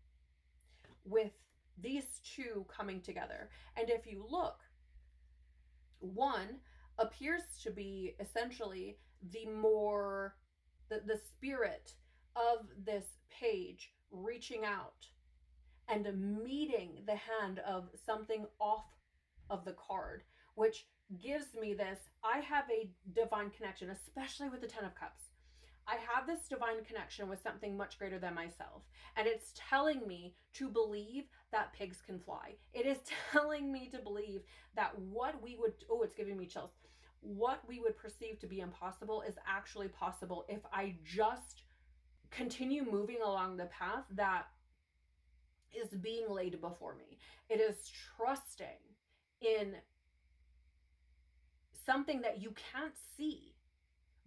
with these two coming together. And if you look, one appears to be essentially the spirit of this page reaching out and meeting the hand of something off of the card, which gives me this, I have a divine connection, especially with the Ten of Cups. I have this divine connection with something much greater than myself. And it's telling me to believe that pigs can fly. It is telling me to believe that what we would, oh, it's giving me chills. What we would perceive to be impossible is actually possible if I just continue moving along the path that is being laid before me. It is trusting in something that you can't see,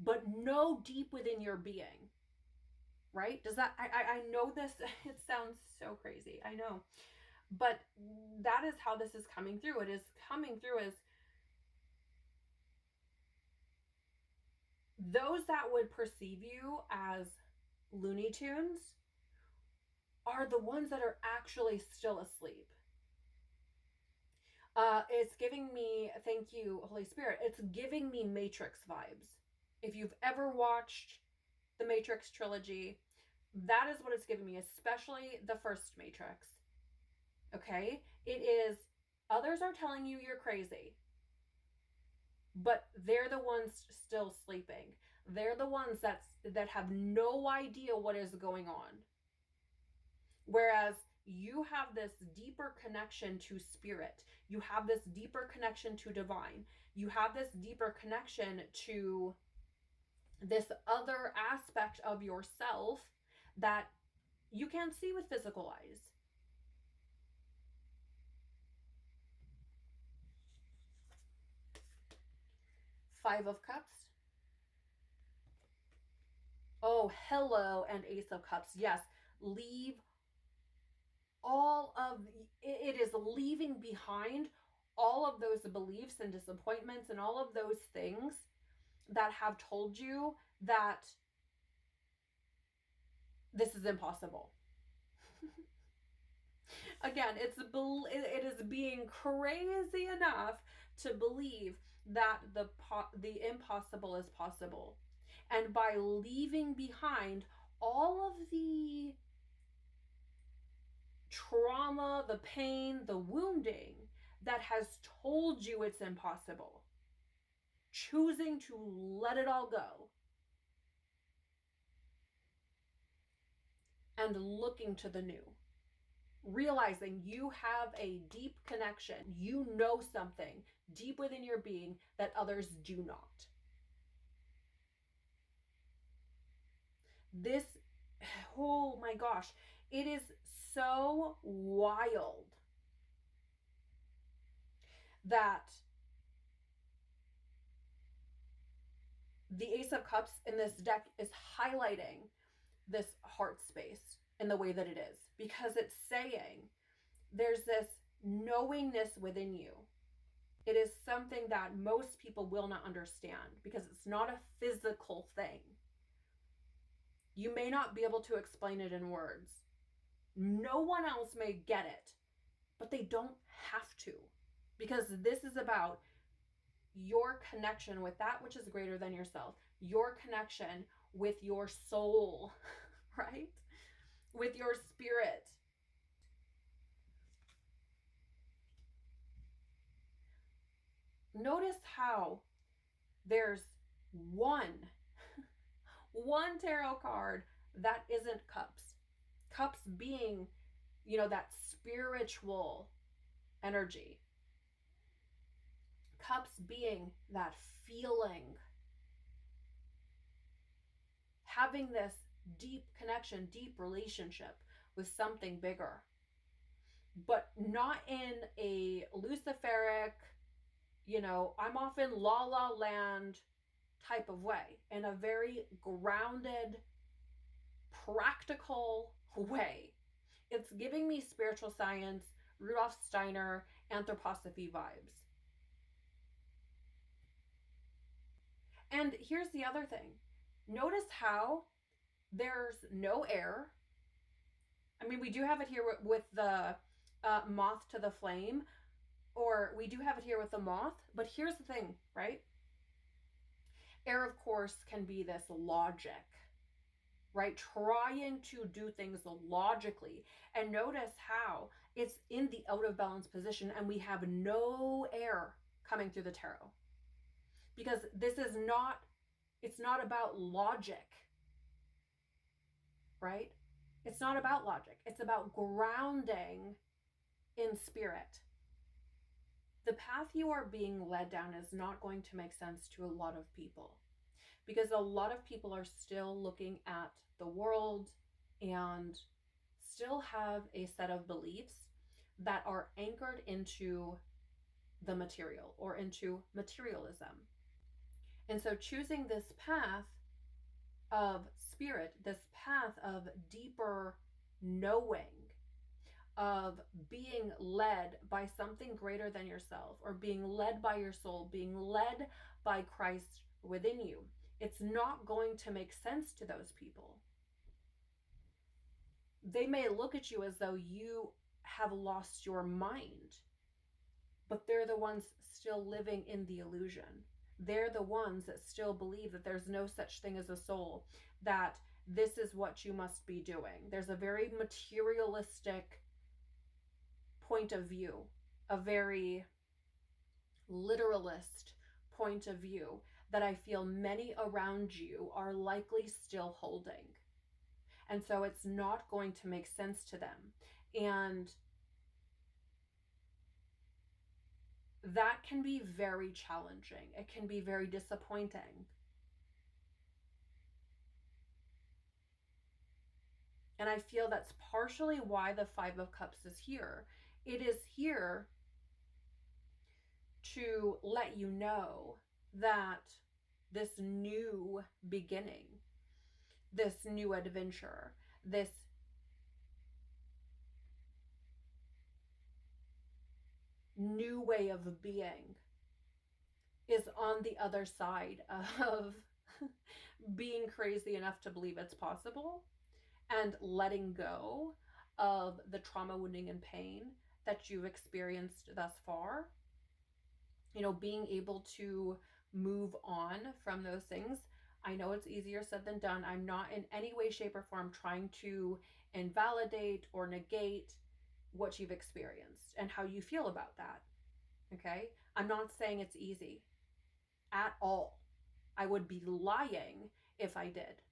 but know deep within your being, right? Does that, I know this, it sounds so crazy, I know, but that is how this is coming through. It is coming through as those that would perceive you as Looney Tunes are the ones that are actually still asleep. It's giving me, thank you, Holy Spirit, it's giving me Matrix vibes. If you've ever watched the Matrix trilogy, that is what it's giving me, especially the first Matrix. Okay? It is, others are telling you you're crazy, but they're the ones still sleeping. They're the ones that have no idea what is going on. Whereas you have this deeper connection to spirit. You have this deeper connection to divine. You have this deeper connection to this other aspect of yourself that you can't see with physical eyes. Five of Cups. Oh, hello, and Ace of Cups. Yes, leave all of, it is leaving behind all of those beliefs and disappointments and all of those things that have told you that this is impossible. Again, it is being crazy enough to believe that the impossible is possible. And by leaving behind all of the trauma, the pain, the wounding that has told you it's impossible, choosing to let it all go and looking to the new, realizing you have a deep connection, you know something deep within your being that others do not. This, oh my gosh, it is so wild that the Ace of Cups in this deck is highlighting this heart space in the way that it is, because it's saying there's this knowingness within you. It is something that most people will not understand because it's not a physical thing. You may not be able to explain it in words. No one else may get it, but they don't have to, because this is about your connection with that which is greater than yourself, your connection with your soul, right? With your spirit. Notice how there's one tarot card that isn't cups. Cups being, you know, that spiritual energy. Cups being that feeling. Having this deep connection, deep relationship with something bigger. But not in a Luciferic, you know, I'm off in la la land type of way, in a very grounded, practical way. It's giving me spiritual science, Rudolf Steiner, anthroposophy vibes. And here's the other thing. Notice how there's no air. I mean, we do have it here with the moth to the flame, or we do have it here with the moth, but here's the thing, right? Air, of course, can be this logic, right? Trying to do things logically. And notice how it's in the out of balance position and we have no air coming through the tarot. Because this is not, it's not about logic, right? It's not about logic. It's about grounding in spirit. The path you are being led down is not going to make sense to a lot of people, because a lot of people are still looking at the world and still have a set of beliefs that are anchored into the material or into materialism. And so choosing this path of spirit, this path of deeper knowing, of being led by something greater than yourself, or being led by your soul, being led by Christ within you, it's not going to make sense to those people. They may look at you as though you have lost your mind, but they're the ones still living in the illusion. They're the ones that still believe that there's no such thing as a soul, that this is what you must be doing. There's a very materialistic point of view, a very literalist point of view that I feel many around you are likely still holding. And so it's not going to make sense to them. And that can be very challenging. It can be very disappointing. And I feel that's partially why the Five of Cups is here. It is here to let you know that this new beginning, this new adventure, this new way of being is on the other side of being crazy enough to believe it's possible and letting go of the trauma, wounding, and pain that you've experienced thus far. You know, being able to move on from those things. I know it's easier said than done. I'm not in any way, shape, or form trying to invalidate or negate what you've experienced and how you feel about that. Okay? I'm not saying it's easy at all. I would be lying if I did.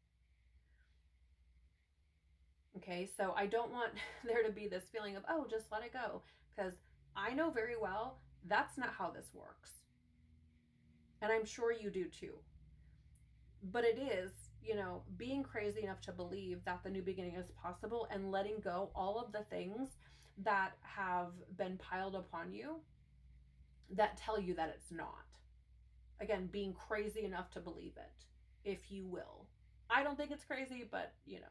Okay, so I don't want there to be this feeling of, oh, just let it go, because I know very well that's not how this works. And I'm sure you do too. But it is, you know, being crazy enough to believe that the new beginning is possible and letting go all of the things that have been piled upon you that tell you that it's not. Again, being crazy enough to believe it, if you will. I don't think it's crazy, but, you know,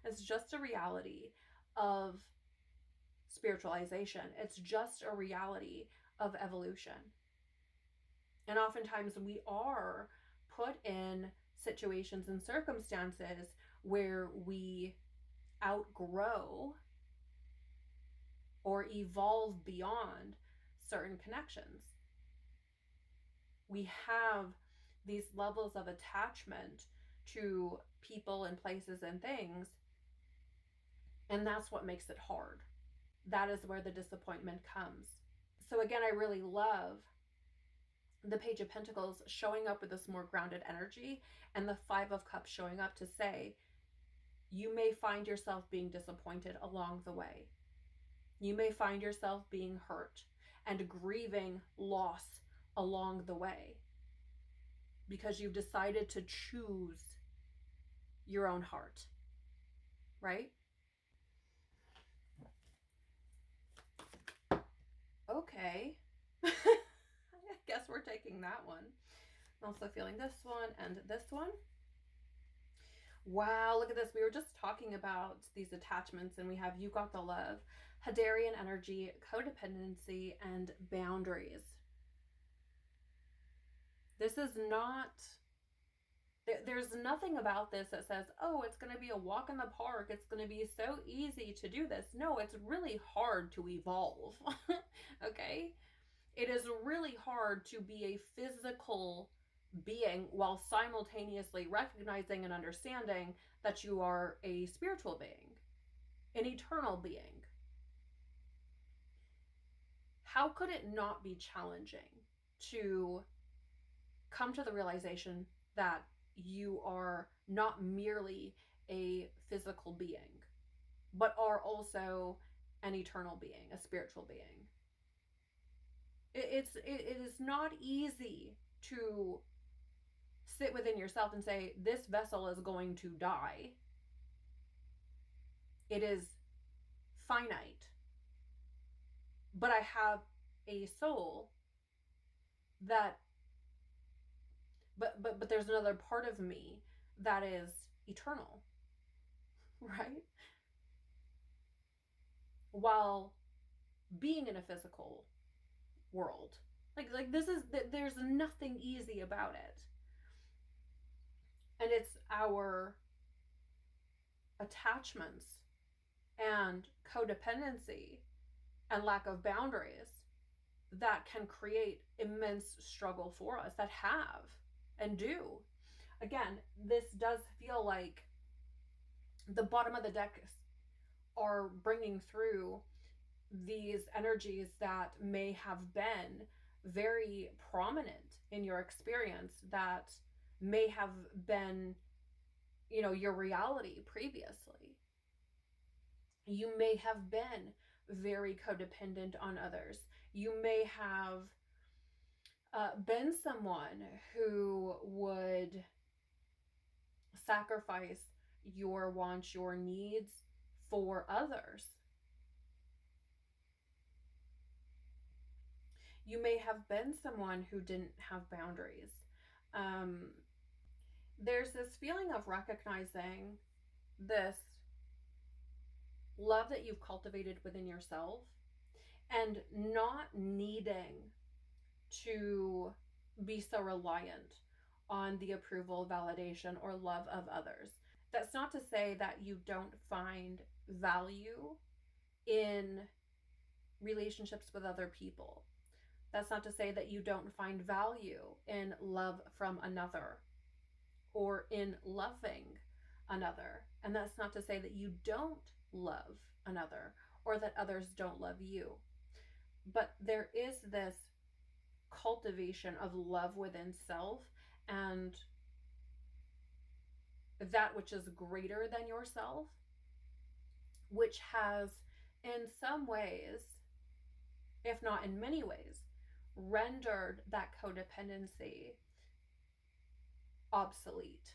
it's just a reality of spiritualization. It's just a reality of evolution. And oftentimes we are put in situations and circumstances where we outgrow or evolve beyond certain connections. We have these levels of attachment to people and places and things, and that's what makes it hard. That is where the disappointment comes. So again, I really love the Page of Pentacles showing up with this more grounded energy, and the Five of Cups showing up to say, you may find yourself being disappointed along the way. You may find yourself being hurt and grieving loss along the way because you've decided to choose your own heart, right? Okay. I guess we're taking that one. I'm also feeling this one and this one. Wow, look at this. We were just talking about these attachments, and we have you got the love, Hadarian energy, codependency, and boundaries. This is not, there's nothing about this that says, oh, it's going to be a walk in the park. It's going to be so easy to do this. No, it's really hard to evolve. Okay? It is really hard to be a physical being while simultaneously recognizing and understanding that you are a spiritual being, an eternal being. How could it not be challenging to come to the realization that you are not merely a physical being, but are also an eternal being, a spiritual being? It is not easy to sit within yourself and say, this vessel is going to die. It is finite. But I have a soul that, but there's another part of me that is eternal, right? While being in a physical world. Like this is, there's nothing easy about it. And it's our attachments and codependency and lack of boundaries that can create immense struggle for us, that have and do. Again, this does feel like the bottom of the deck are bringing through these energies that may have been very prominent in your experience, that may have been, you know, your reality previously. You may have been very codependent on others. You may have been someone who would sacrifice your wants, your needs for others. You may have been someone who didn't have boundaries. There's this feeling of recognizing this love that you've cultivated within yourself and not needing to be so reliant on the approval, validation, or love of others. That's not to say that you don't find value in relationships with other people. That's not to say that you don't find value in love from another or in loving another. And that's not to say that you don't love another or that others don't love you. But there is this cultivation of love within self and that which is greater than yourself, which has in some ways, if not in many ways, rendered that codependency obsolete,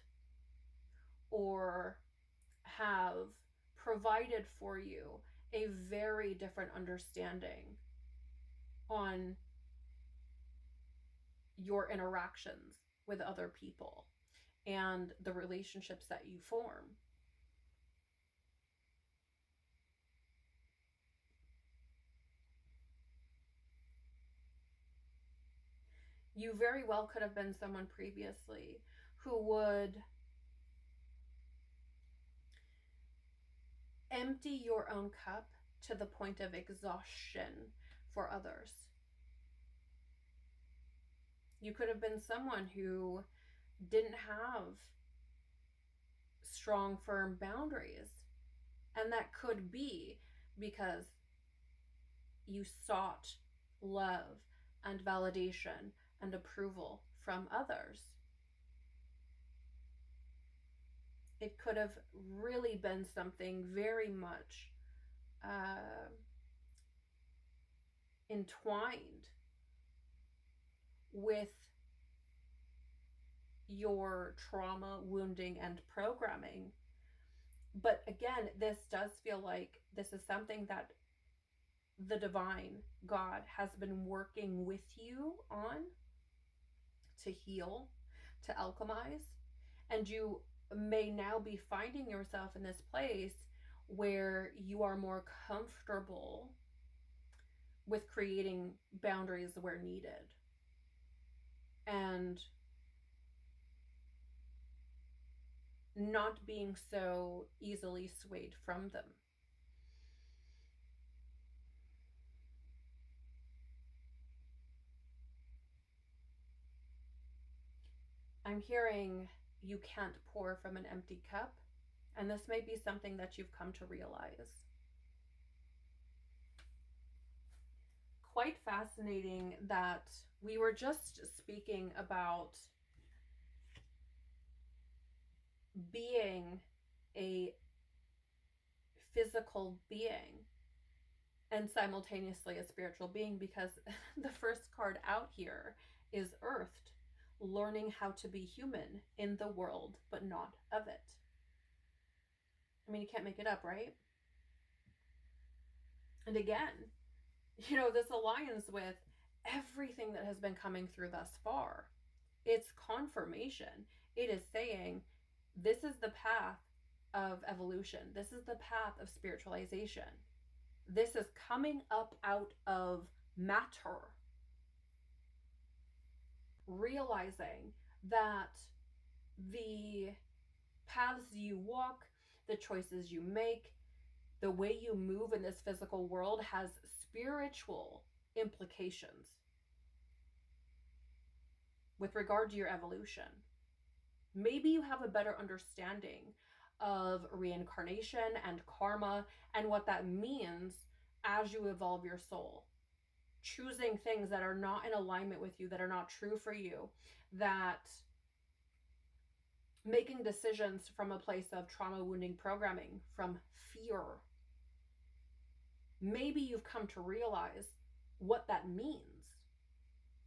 or have provided for you a very different understanding on your interactions with other people and the relationships that you form. You very well could have been someone previously who would empty your own cup to the point of exhaustion for others. You could have been someone who didn't have strong, firm boundaries. And that could be because you sought love and validation and approval from others. It could have really been something very much entwined with your trauma, wounding, and programming. But again, this does feel like this is something that the divine God has been working with you on to heal to alchemize. And you may now be finding yourself in this place where you are more comfortable with creating boundaries where needed and not being so easily swayed from them. I'm hearing you can't pour from an empty cup, and this may be something that you've come to realize. Quite fascinating that we were just speaking about being a physical being and simultaneously a spiritual being, because the first card out here is Earthed, learning how to be human in the world, but not of it. I mean, you can't make it up, right? And again, you know, this aligns with everything that has been coming through thus far. It's confirmation. It is saying, this is the path of evolution. This is the path of spiritualization. This is coming up out of matter. Realizing that the paths you walk, the choices you make, the way you move in this physical world has spiritual implications with regard to your evolution. Maybe you have a better understanding of reincarnation and karma and what that means as you evolve your soul. Choosing things that are not in alignment with you, that are not true for you, that making decisions from a place of trauma wounding programming, from fear. Maybe you've come to realize what that means,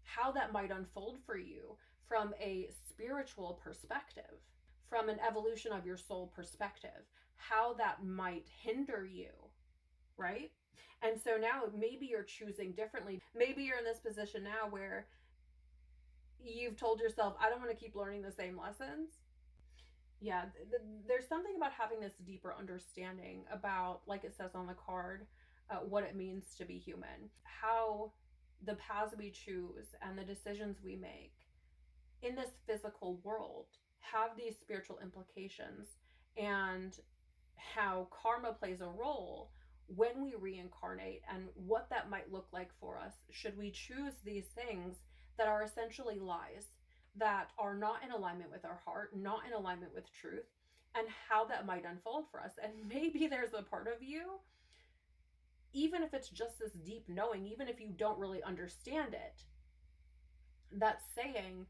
how that might unfold for you from a spiritual perspective, from an evolution of your soul perspective, how that might hinder you, right? And so now maybe you're choosing differently. Maybe you're in this position now where you've told yourself, I don't want to keep learning the same lessons. Yeah, there's something about having this deeper understanding about, like it says on the card, what it means to be human, how the paths we choose and the decisions we make in this physical world have these spiritual implications, and how karma plays a role when we reincarnate, and what that might look like for us should we choose these things that are essentially lies, that are not in alignment with our heart, not in alignment with truth, and how that might unfold for us. And maybe there's a part of you, even if it's just this deep knowing, even if you don't really understand it, that's saying,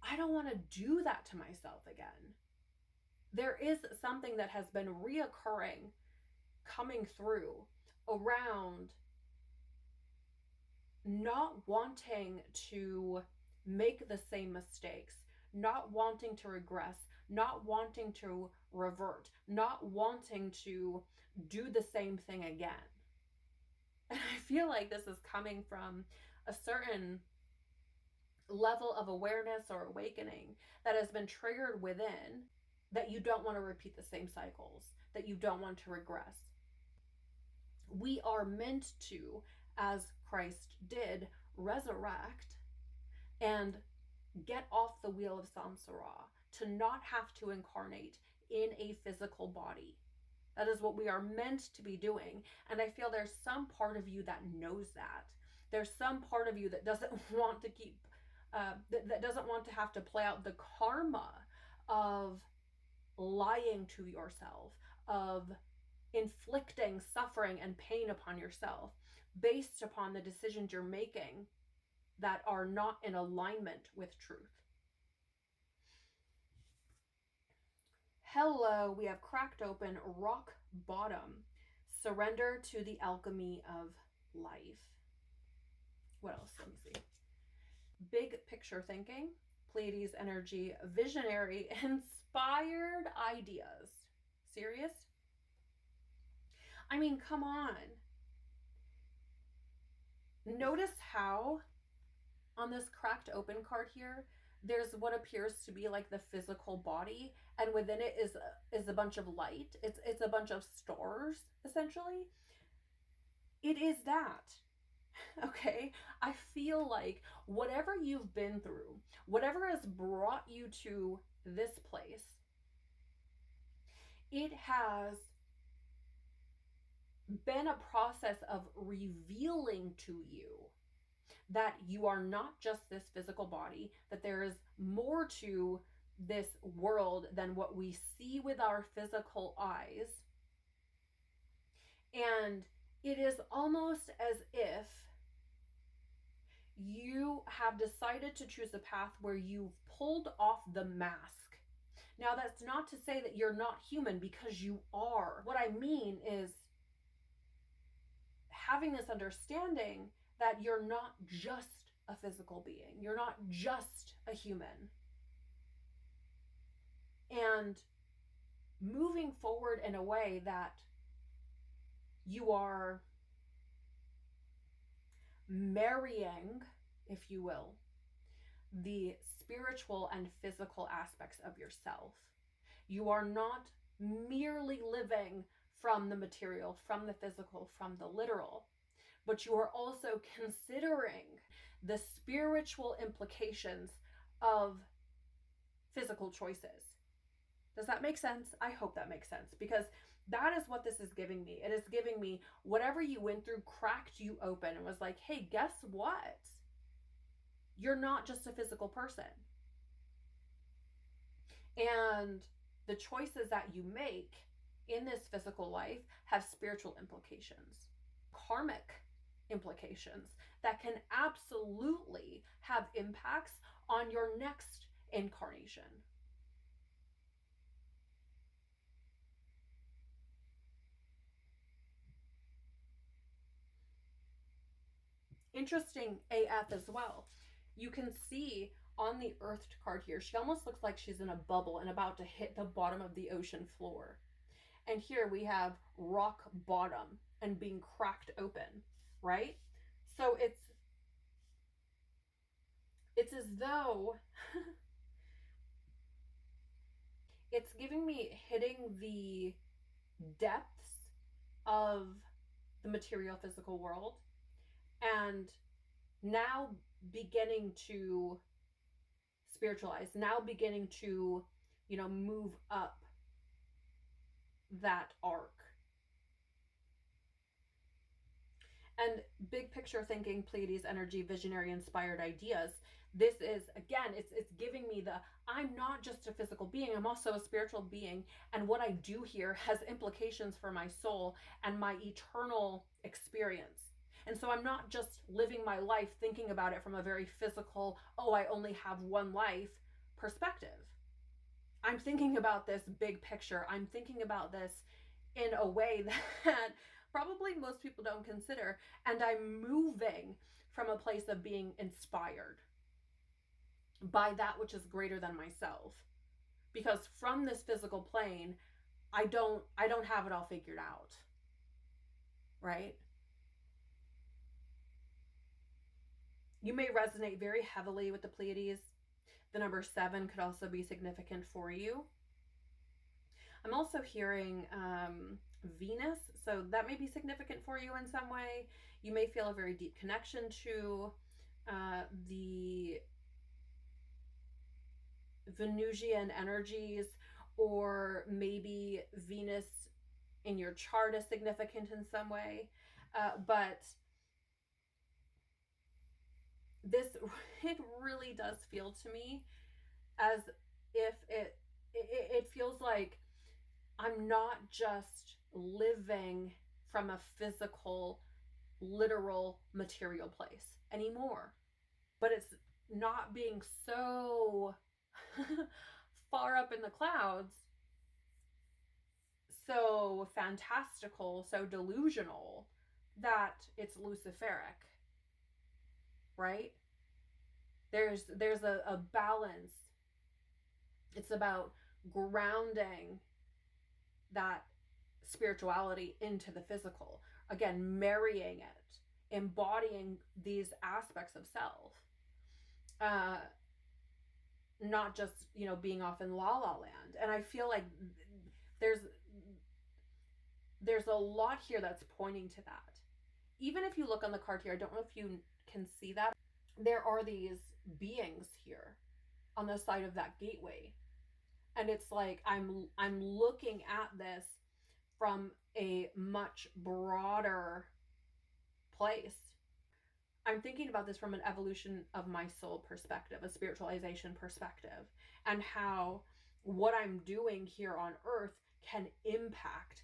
I don't want to do that to myself again. There is something that has been reoccurring, coming through around not wanting to make the same mistakes, not wanting to regress, not wanting to revert, not wanting to do the same thing again. And I feel like this is coming from a certain level of awareness or awakening that has been triggered within, that you don't want to repeat the same cycles, that you don't want to regress. We are meant to, as Christ did, resurrect and get off the wheel of samsara, to not have to incarnate in a physical body. That is what we are meant to be doing. And I feel there's some part of you that knows that. There's some part of you that doesn't want to keep, that doesn't want to have to play out the karma of lying to yourself, of inflicting suffering and pain upon yourself based upon the decisions you're making that are not in alignment with truth. Hello, we have cracked open rock bottom. Surrender to the alchemy of life. What else? Let me see. Big picture thinking, Pleiades energy, visionary, inspired ideas. Serious? I mean, come on. Notice how on this cracked open card here, there's what appears to be like the physical body, and within it is a bunch of light. It's a bunch of stars, essentially. It is that. Okay, I feel like whatever you've been through, whatever has brought you to this place, it has been a process of revealing to you that you are not just this physical body, that there is more to this world than what we see with our physical eyes. And it is almost as if you have decided to choose a path where you've pulled off the mask. Now, that's not to say that you're not human, because you are. What I mean is having this understanding that you're not just a physical being. You're not just a human. And moving forward in a way that you are marrying, if you will, the spiritual and physical aspects of yourself. You are not merely living from the material, from the physical, from the literal, but you are also considering the spiritual implications of physical choices. Does that make sense? I hope that makes sense, because that is what this is giving me. It is giving me whatever you went through cracked you open and was like, hey, guess what? You're not just a physical person. And the choices that you make in this physical life have spiritual implications, karmic implications that can absolutely have impacts on your next incarnation. Interesting AF as well. You can see on the Earthed card here, she almost looks like she's in a bubble and about to hit the bottom of the ocean floor. And here we have rock bottom and being cracked open, right? So it's as though it's giving me hitting the depths of the material physical world, and now beginning to spiritualize, now beginning to, move up that arc. And big picture thinking, Pleiades energy, visionary, inspired ideas. This is, again, it's giving me I'm not just a physical being, I'm also a spiritual being. And what I do here has implications for my soul and my eternal experience. And so I'm not just living my life thinking about it from a very physical, I only have one life perspective. I'm thinking about this big picture. I'm thinking about this in a way that probably most people don't consider. And I'm moving from a place of being inspired by that which is greater than myself. Because from this physical plane, I don't have it all figured out. Right? You may resonate very heavily with the Pleiades. The number 7 could also be significant for you. I'm also hearing Venus, so that may be significant for you in some way. You may feel a very deep connection to the Venusian energies, or maybe Venus in your chart is significant in some way. But it really does feel to me as if it feels like I'm not just living from a physical, literal, material place anymore, but it's not being so far up in the clouds, so fantastical, so delusional that it's Luciferic. Right? There's a balance. It's about grounding that spirituality into the physical. Again, marrying it, embodying these aspects of self. not just, being off in la la land. And I feel like there's a lot here that's pointing to that. Even if you look on the card here, I don't know if you can see that. There are these beings here on the side of that gateway. And it's like I'm looking at this from a much broader place. I'm thinking about this from an evolution of my soul perspective, a spiritualization perspective, and how what I'm doing here on earth can impact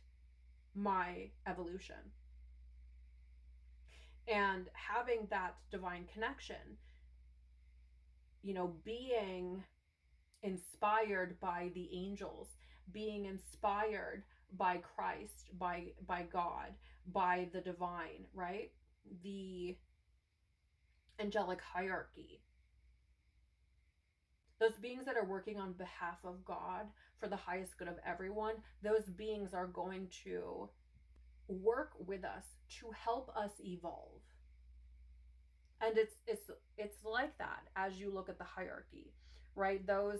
my evolution. And having that divine connection, being inspired by the angels, being inspired by Christ, by God, by the divine, right? The angelic hierarchy. Those beings that are working on behalf of God for the highest good of everyone, those beings are going to work with us to help us evolve. And it's like that as you look at the hierarchy, right? Those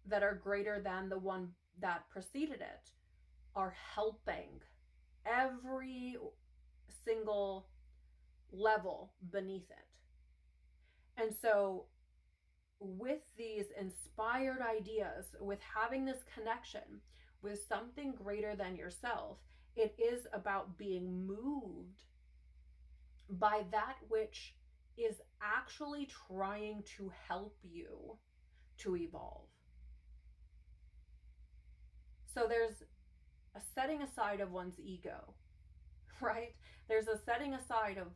that are greater than the one that preceded it are helping every single level beneath it. And so with these inspired ideas, with having this connection with something greater than yourself, it is about being moved by that which is actually trying to help you to evolve. So there's a setting aside of one's ego, right? There's a setting aside of,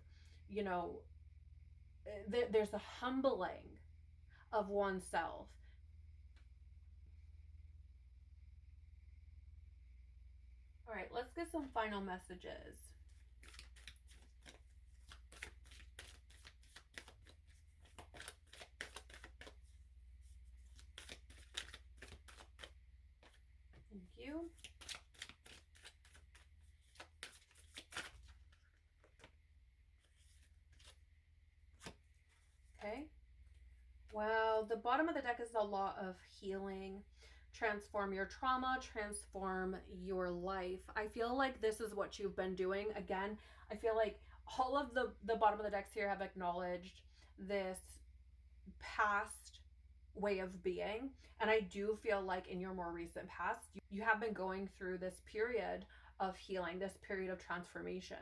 there's a humbling of oneself. All right, let's get some final messages. Thank you. Okay. Well, the bottom of the deck is a lot of healing. Transform your trauma, transform your life. I feel like this is what you've been doing. Again, I feel like all of the bottom of the decks here have acknowledged this past way of being. And I do feel like in your more recent past, you have been going through this period of healing, this period of transformation.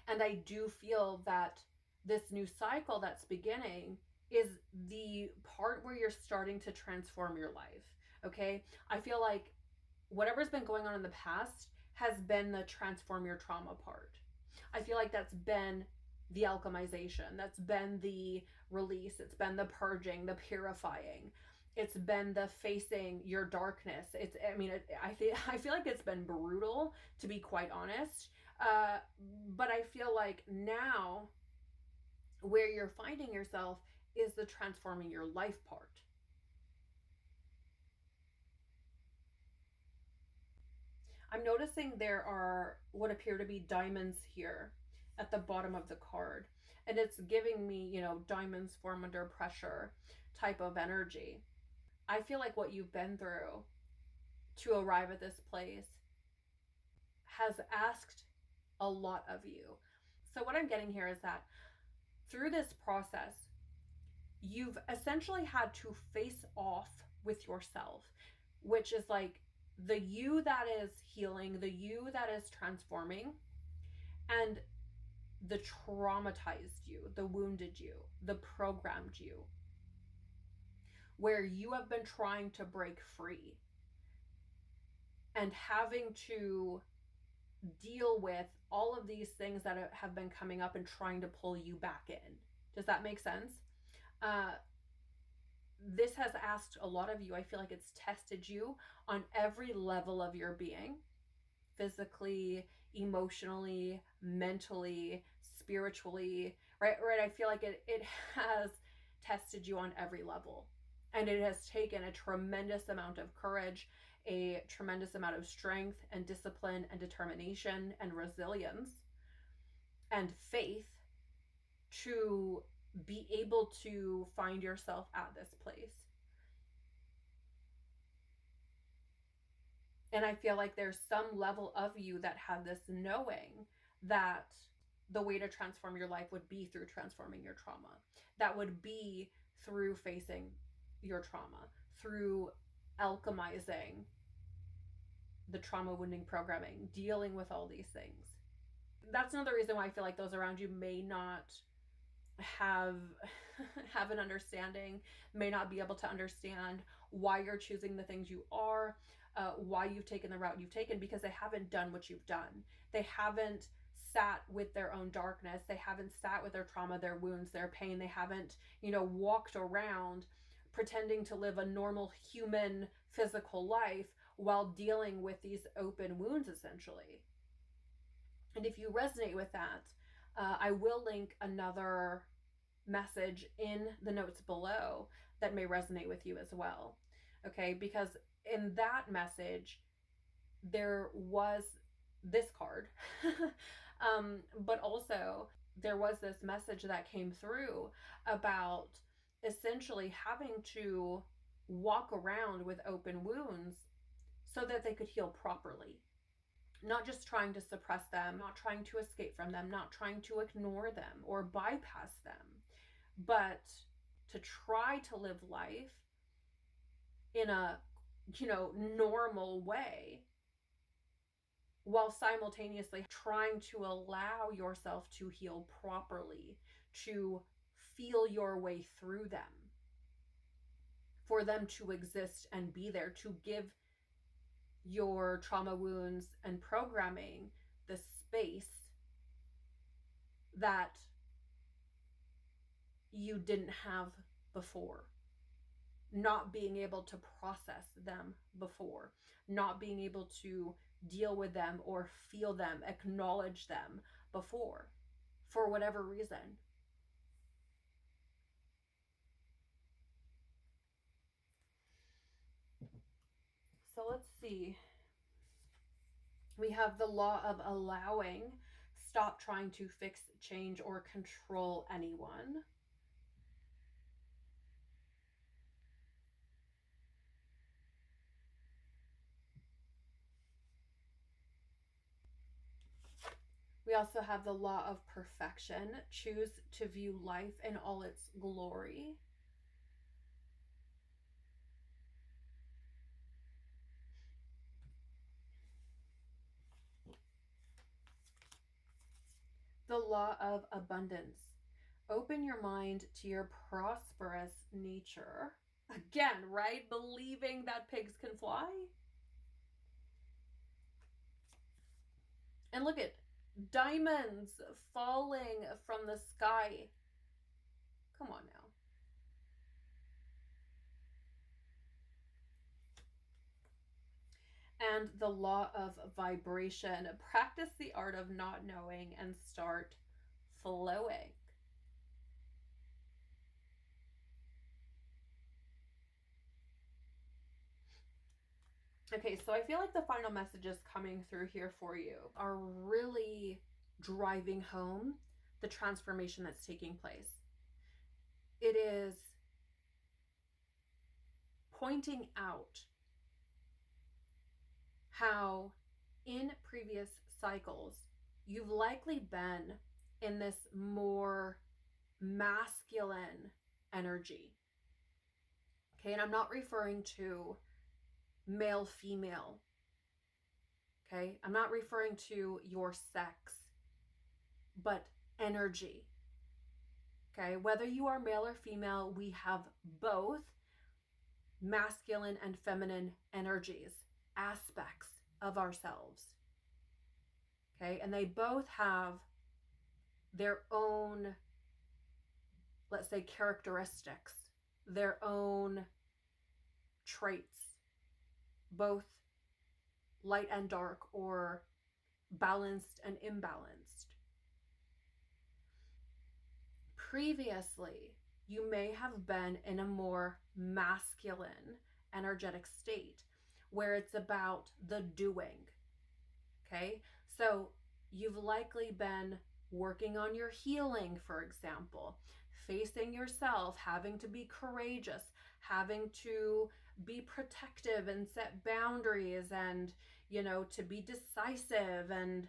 And I do feel that this new cycle that's beginning is the part where you're starting to transform your life. Okay. I feel like whatever's been going on in the past has been the transform your trauma part. I feel like that's been the alchemization. That's been the release. It's been the purging, the purifying. It's been the facing your darkness. I feel like it's been brutal, to be quite honest. But I feel like now where you're finding yourself is the transforming your life part. I'm noticing there are what appear to be diamonds here at the bottom of the card. And it's giving me, diamonds form under pressure type of energy. I feel like what you've been through to arrive at this place has asked a lot of you. So what I'm getting here is that through this process, you've essentially had to face off with yourself, which is like the you that is healing, the you that is transforming, and the traumatized you, the wounded you, the programmed you, where you have been trying to break free and having to deal with all of these things that have been coming up and trying to pull you back in. Does that make sense? This has asked a lot of you. I feel like it's tested you on every level of your being, physically, emotionally, mentally, spiritually, right? I feel like it has tested you on every level, and it has taken a tremendous amount of courage, a tremendous amount of strength and discipline and determination and resilience and faith to be able to find yourself at this place. And I feel like there's some level of you that had this knowing that the way to transform your life would be through transforming your trauma. That would be through facing your trauma, through alchemizing the trauma wounding programming, dealing with all these things. That's another reason why I feel like those around you may not have an understanding, may not be able to understand why you're choosing the things you are, why you've taken the route you've taken, because they haven't done what you've done. They haven't sat with their own darkness. They haven't sat with their trauma, their wounds, their pain. They haven't, walked around pretending to live a normal human physical life while dealing with these open wounds, essentially. And if you resonate with that, I will link another message in the notes below that may resonate with you as well. Okay, because in that message, there was this card, but also there was this message that came through about essentially having to walk around with open wounds so that they could heal properly. Not just trying to suppress them, not trying to escape from them, not trying to ignore them or bypass them, but to try to live life in a, normal way, while simultaneously trying to allow yourself to heal properly, to feel your way through them, for them to exist and be there, to give your trauma wounds and programming the space that you didn't have before. Not being able to process them before, not being able to deal with them or feel them, acknowledge them before, for whatever reason. So let's see. We have the law of allowing. Stop trying to fix, change, or control anyone. We also have the law of perfection. Choose to view life in all its glory. The law of abundance. Open your mind to your prosperous nature. Again, right? Believing that pigs can fly. And look at diamonds falling from the sky. Come on now. And the law of vibration. Practice the art of not knowing and start flowing. Okay, so I feel like the final messages coming through here for you are really driving home the transformation that's taking place. It is pointing out how in previous cycles you've likely been in this more masculine energy. Okay, and I'm not referring to male, female. Okay, I'm not referring to your sex, but energy. Okay, whether you are male or female, we have both masculine and feminine energies, aspects of ourselves. Okay, and they both have their own, let's say, characteristics, their own traits, both light and dark, or balanced and imbalanced. Previously, you may have been in a more masculine energetic state where it's about the doing. Okay, so you've likely been working on your healing, for example, facing yourself, having to be courageous, having to be protective and set boundaries and, to be decisive and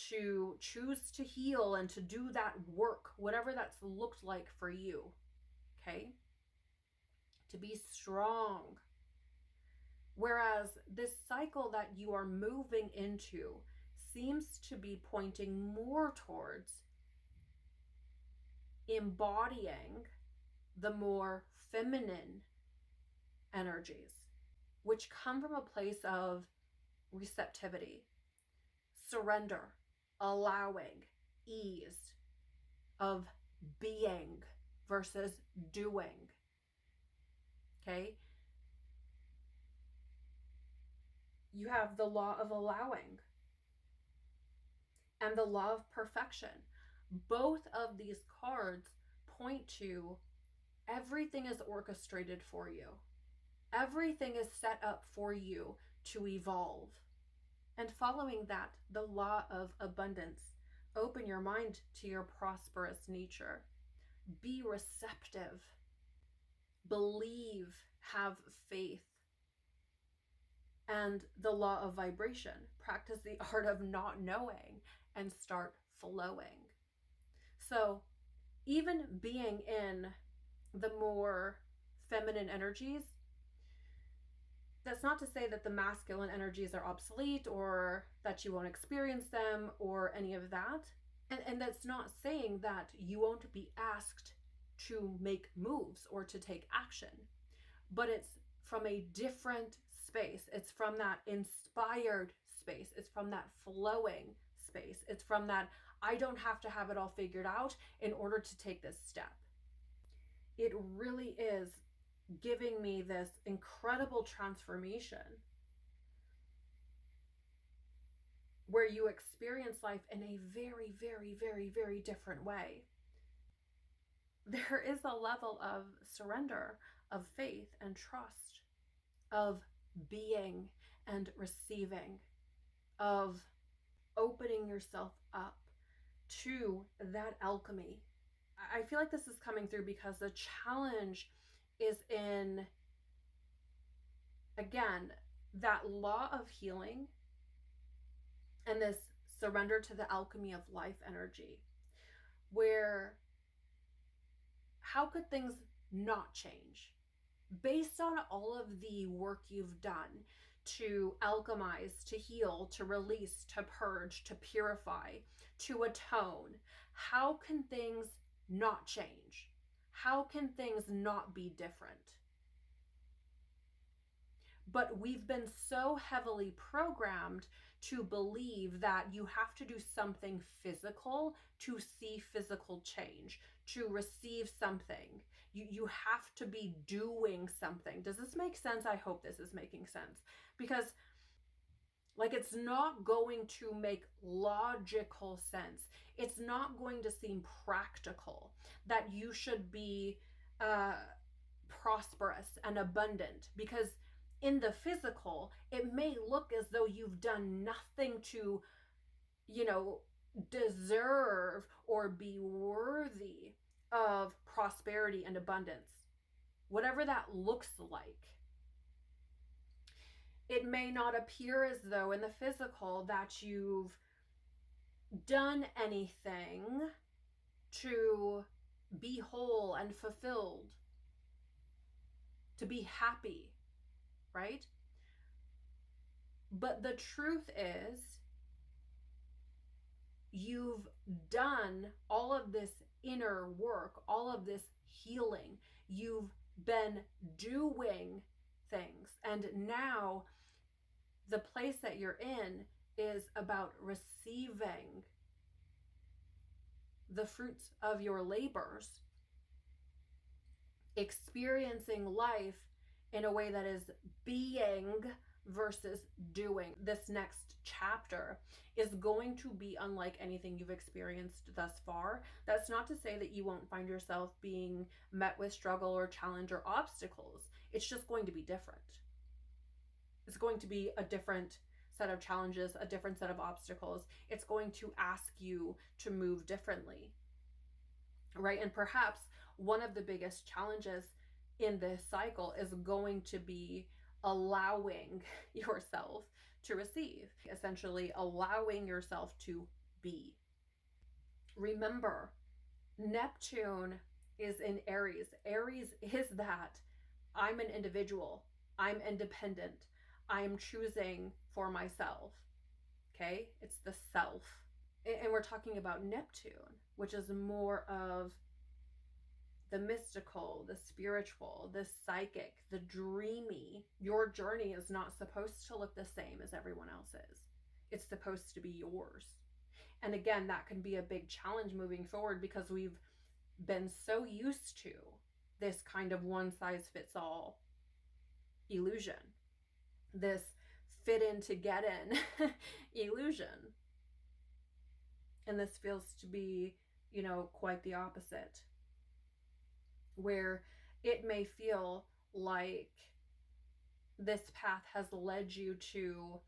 to choose to heal and to do that work, whatever that's looked like for you, okay? To be strong. Whereas this cycle that you are moving into seems to be pointing more towards embodying the more feminine energies, which come from a place of receptivity, surrender, allowing, ease, of being versus doing. Okay? You have the law of allowing and the law of perfection. Both of these cards point to everything is orchestrated for you. Everything is set up for you to evolve. And following that, the law of abundance. Open your mind to your prosperous nature. Be receptive. Believe, have faith. And the law of vibration. Practice the art of not knowing and start flowing. So even being in the more feminine energies, that's not to say that the masculine energies are obsolete or that you won't experience them or any of that. And that's not saying that you won't be asked to make moves or to take action. But it's from a different space. It's from that inspired space. It's from that flowing space. It's from that I don't have to have it all figured out in order to take this step. It really is giving me this incredible transformation where you experience life in a very, very, very, very different way. There is a level of surrender, of faith and trust, of being and receiving, of opening yourself up to that alchemy. I feel like this is coming through because the challenge is in, again, that law of healing and this surrender to the alchemy of life energy, where how could things not change based on all of the work you've done to alchemize, to heal, to release, to purge, to purify, to atone? How can things not change? How can things not be different? But we've been so heavily programmed to believe that you have to do something physical to see physical change, to receive something. You have to be doing something. Does this make sense? I hope this is making sense. Because it's not going to make logical sense. It's not going to seem practical that you should be prosperous and abundant, because in the physical, it may look as though you've done nothing to, deserve or be worthy of prosperity and abundance, whatever that looks like. It may not appear as though in the physical that you've done anything to be whole and fulfilled, to be happy, right? But the truth is, you've done all of this inner work, all of this healing. You've been doing things. And now the place that you're in is about receiving the fruits of your labors, experiencing life in a way that is being versus doing. This next chapter is going to be unlike anything you've experienced thus far. That's not to say that you won't find yourself being met with struggle or challenge or obstacles. It's just going to be different. It's going to be a different set of challenges, a different set of obstacles. It's going to ask you to move differently, right? And perhaps one of the biggest challenges in this cycle is going to be allowing yourself to receive, essentially allowing yourself to be. Remember, Neptune is in Aries. Aries is that I'm an individual, I'm independent, I'm choosing for myself. Okay, it's the self. And we're talking about Neptune, which is more of the mystical, the spiritual, the psychic, the dreamy. Your journey is not supposed to look the same as everyone else's. It's supposed to be yours. And again, that can be a big challenge moving forward because we've been so used to this kind of one-size-fits-all illusion, this fit in to get in illusion. And this feels to be, you know, quite the opposite, where it may feel like this path has led you to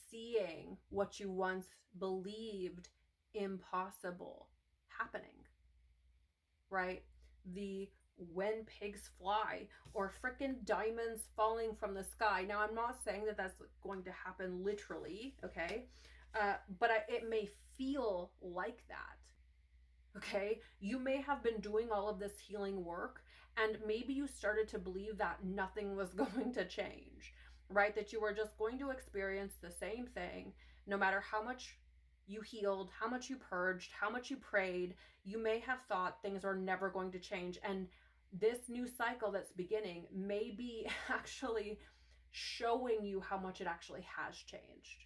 seeing what you once believed impossible happening, right? The when pigs fly, or frickin' diamonds falling from the sky. Now, I'm not saying that that's going to happen literally, okay? But it may feel like that, okay? You may have been doing all of this healing work, and maybe you started to believe that nothing was going to change, right? That you were just going to experience the same thing, no matter how much you healed, how much you purged, how much you prayed. You may have thought things are never going to change, and this new cycle that's beginning may be actually showing you how much it actually has changed.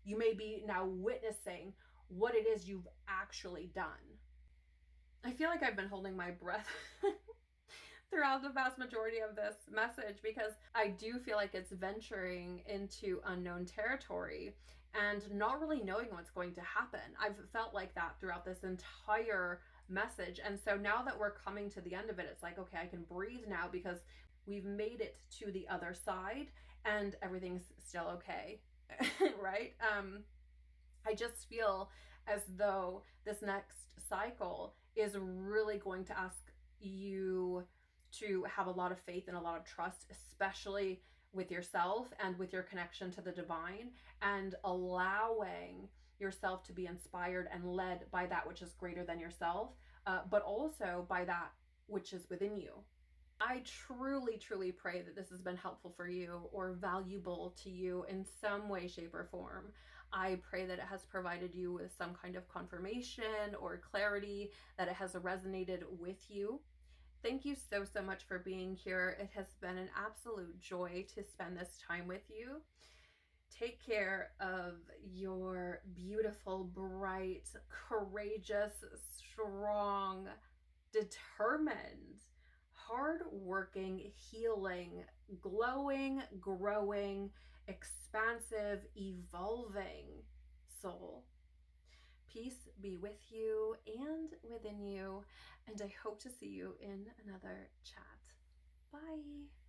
You may be now witnessing what it is you've actually done. I feel like I've been holding my breath throughout the vast majority of this message because I do feel like it's venturing into unknown territory and not really knowing what's going to happen. I've felt like that throughout this entire message. And so now that we're coming to the end of it, it's like, okay, I can breathe now because we've made it to the other side and everything's still okay, right? I just feel as though this next cycle is really going to ask you to have a lot of faith and a lot of trust, especially with yourself and with your connection to the divine, and allowing yourself to be inspired and led by that which is greater than yourself, but also by that which is within you. I truly, truly pray that this has been helpful for you or valuable to you in some way, shape, or form. I pray that it has provided you with some kind of confirmation or clarity, that it has resonated with you. Thank you so, so much for being here. It has been an absolute joy to spend this time with you. Take care of your beautiful, bright, courageous, strong, determined, hardworking, healing, glowing, growing, expansive, evolving soul. Peace be with you and within you, and I hope to see you in another chat. Bye.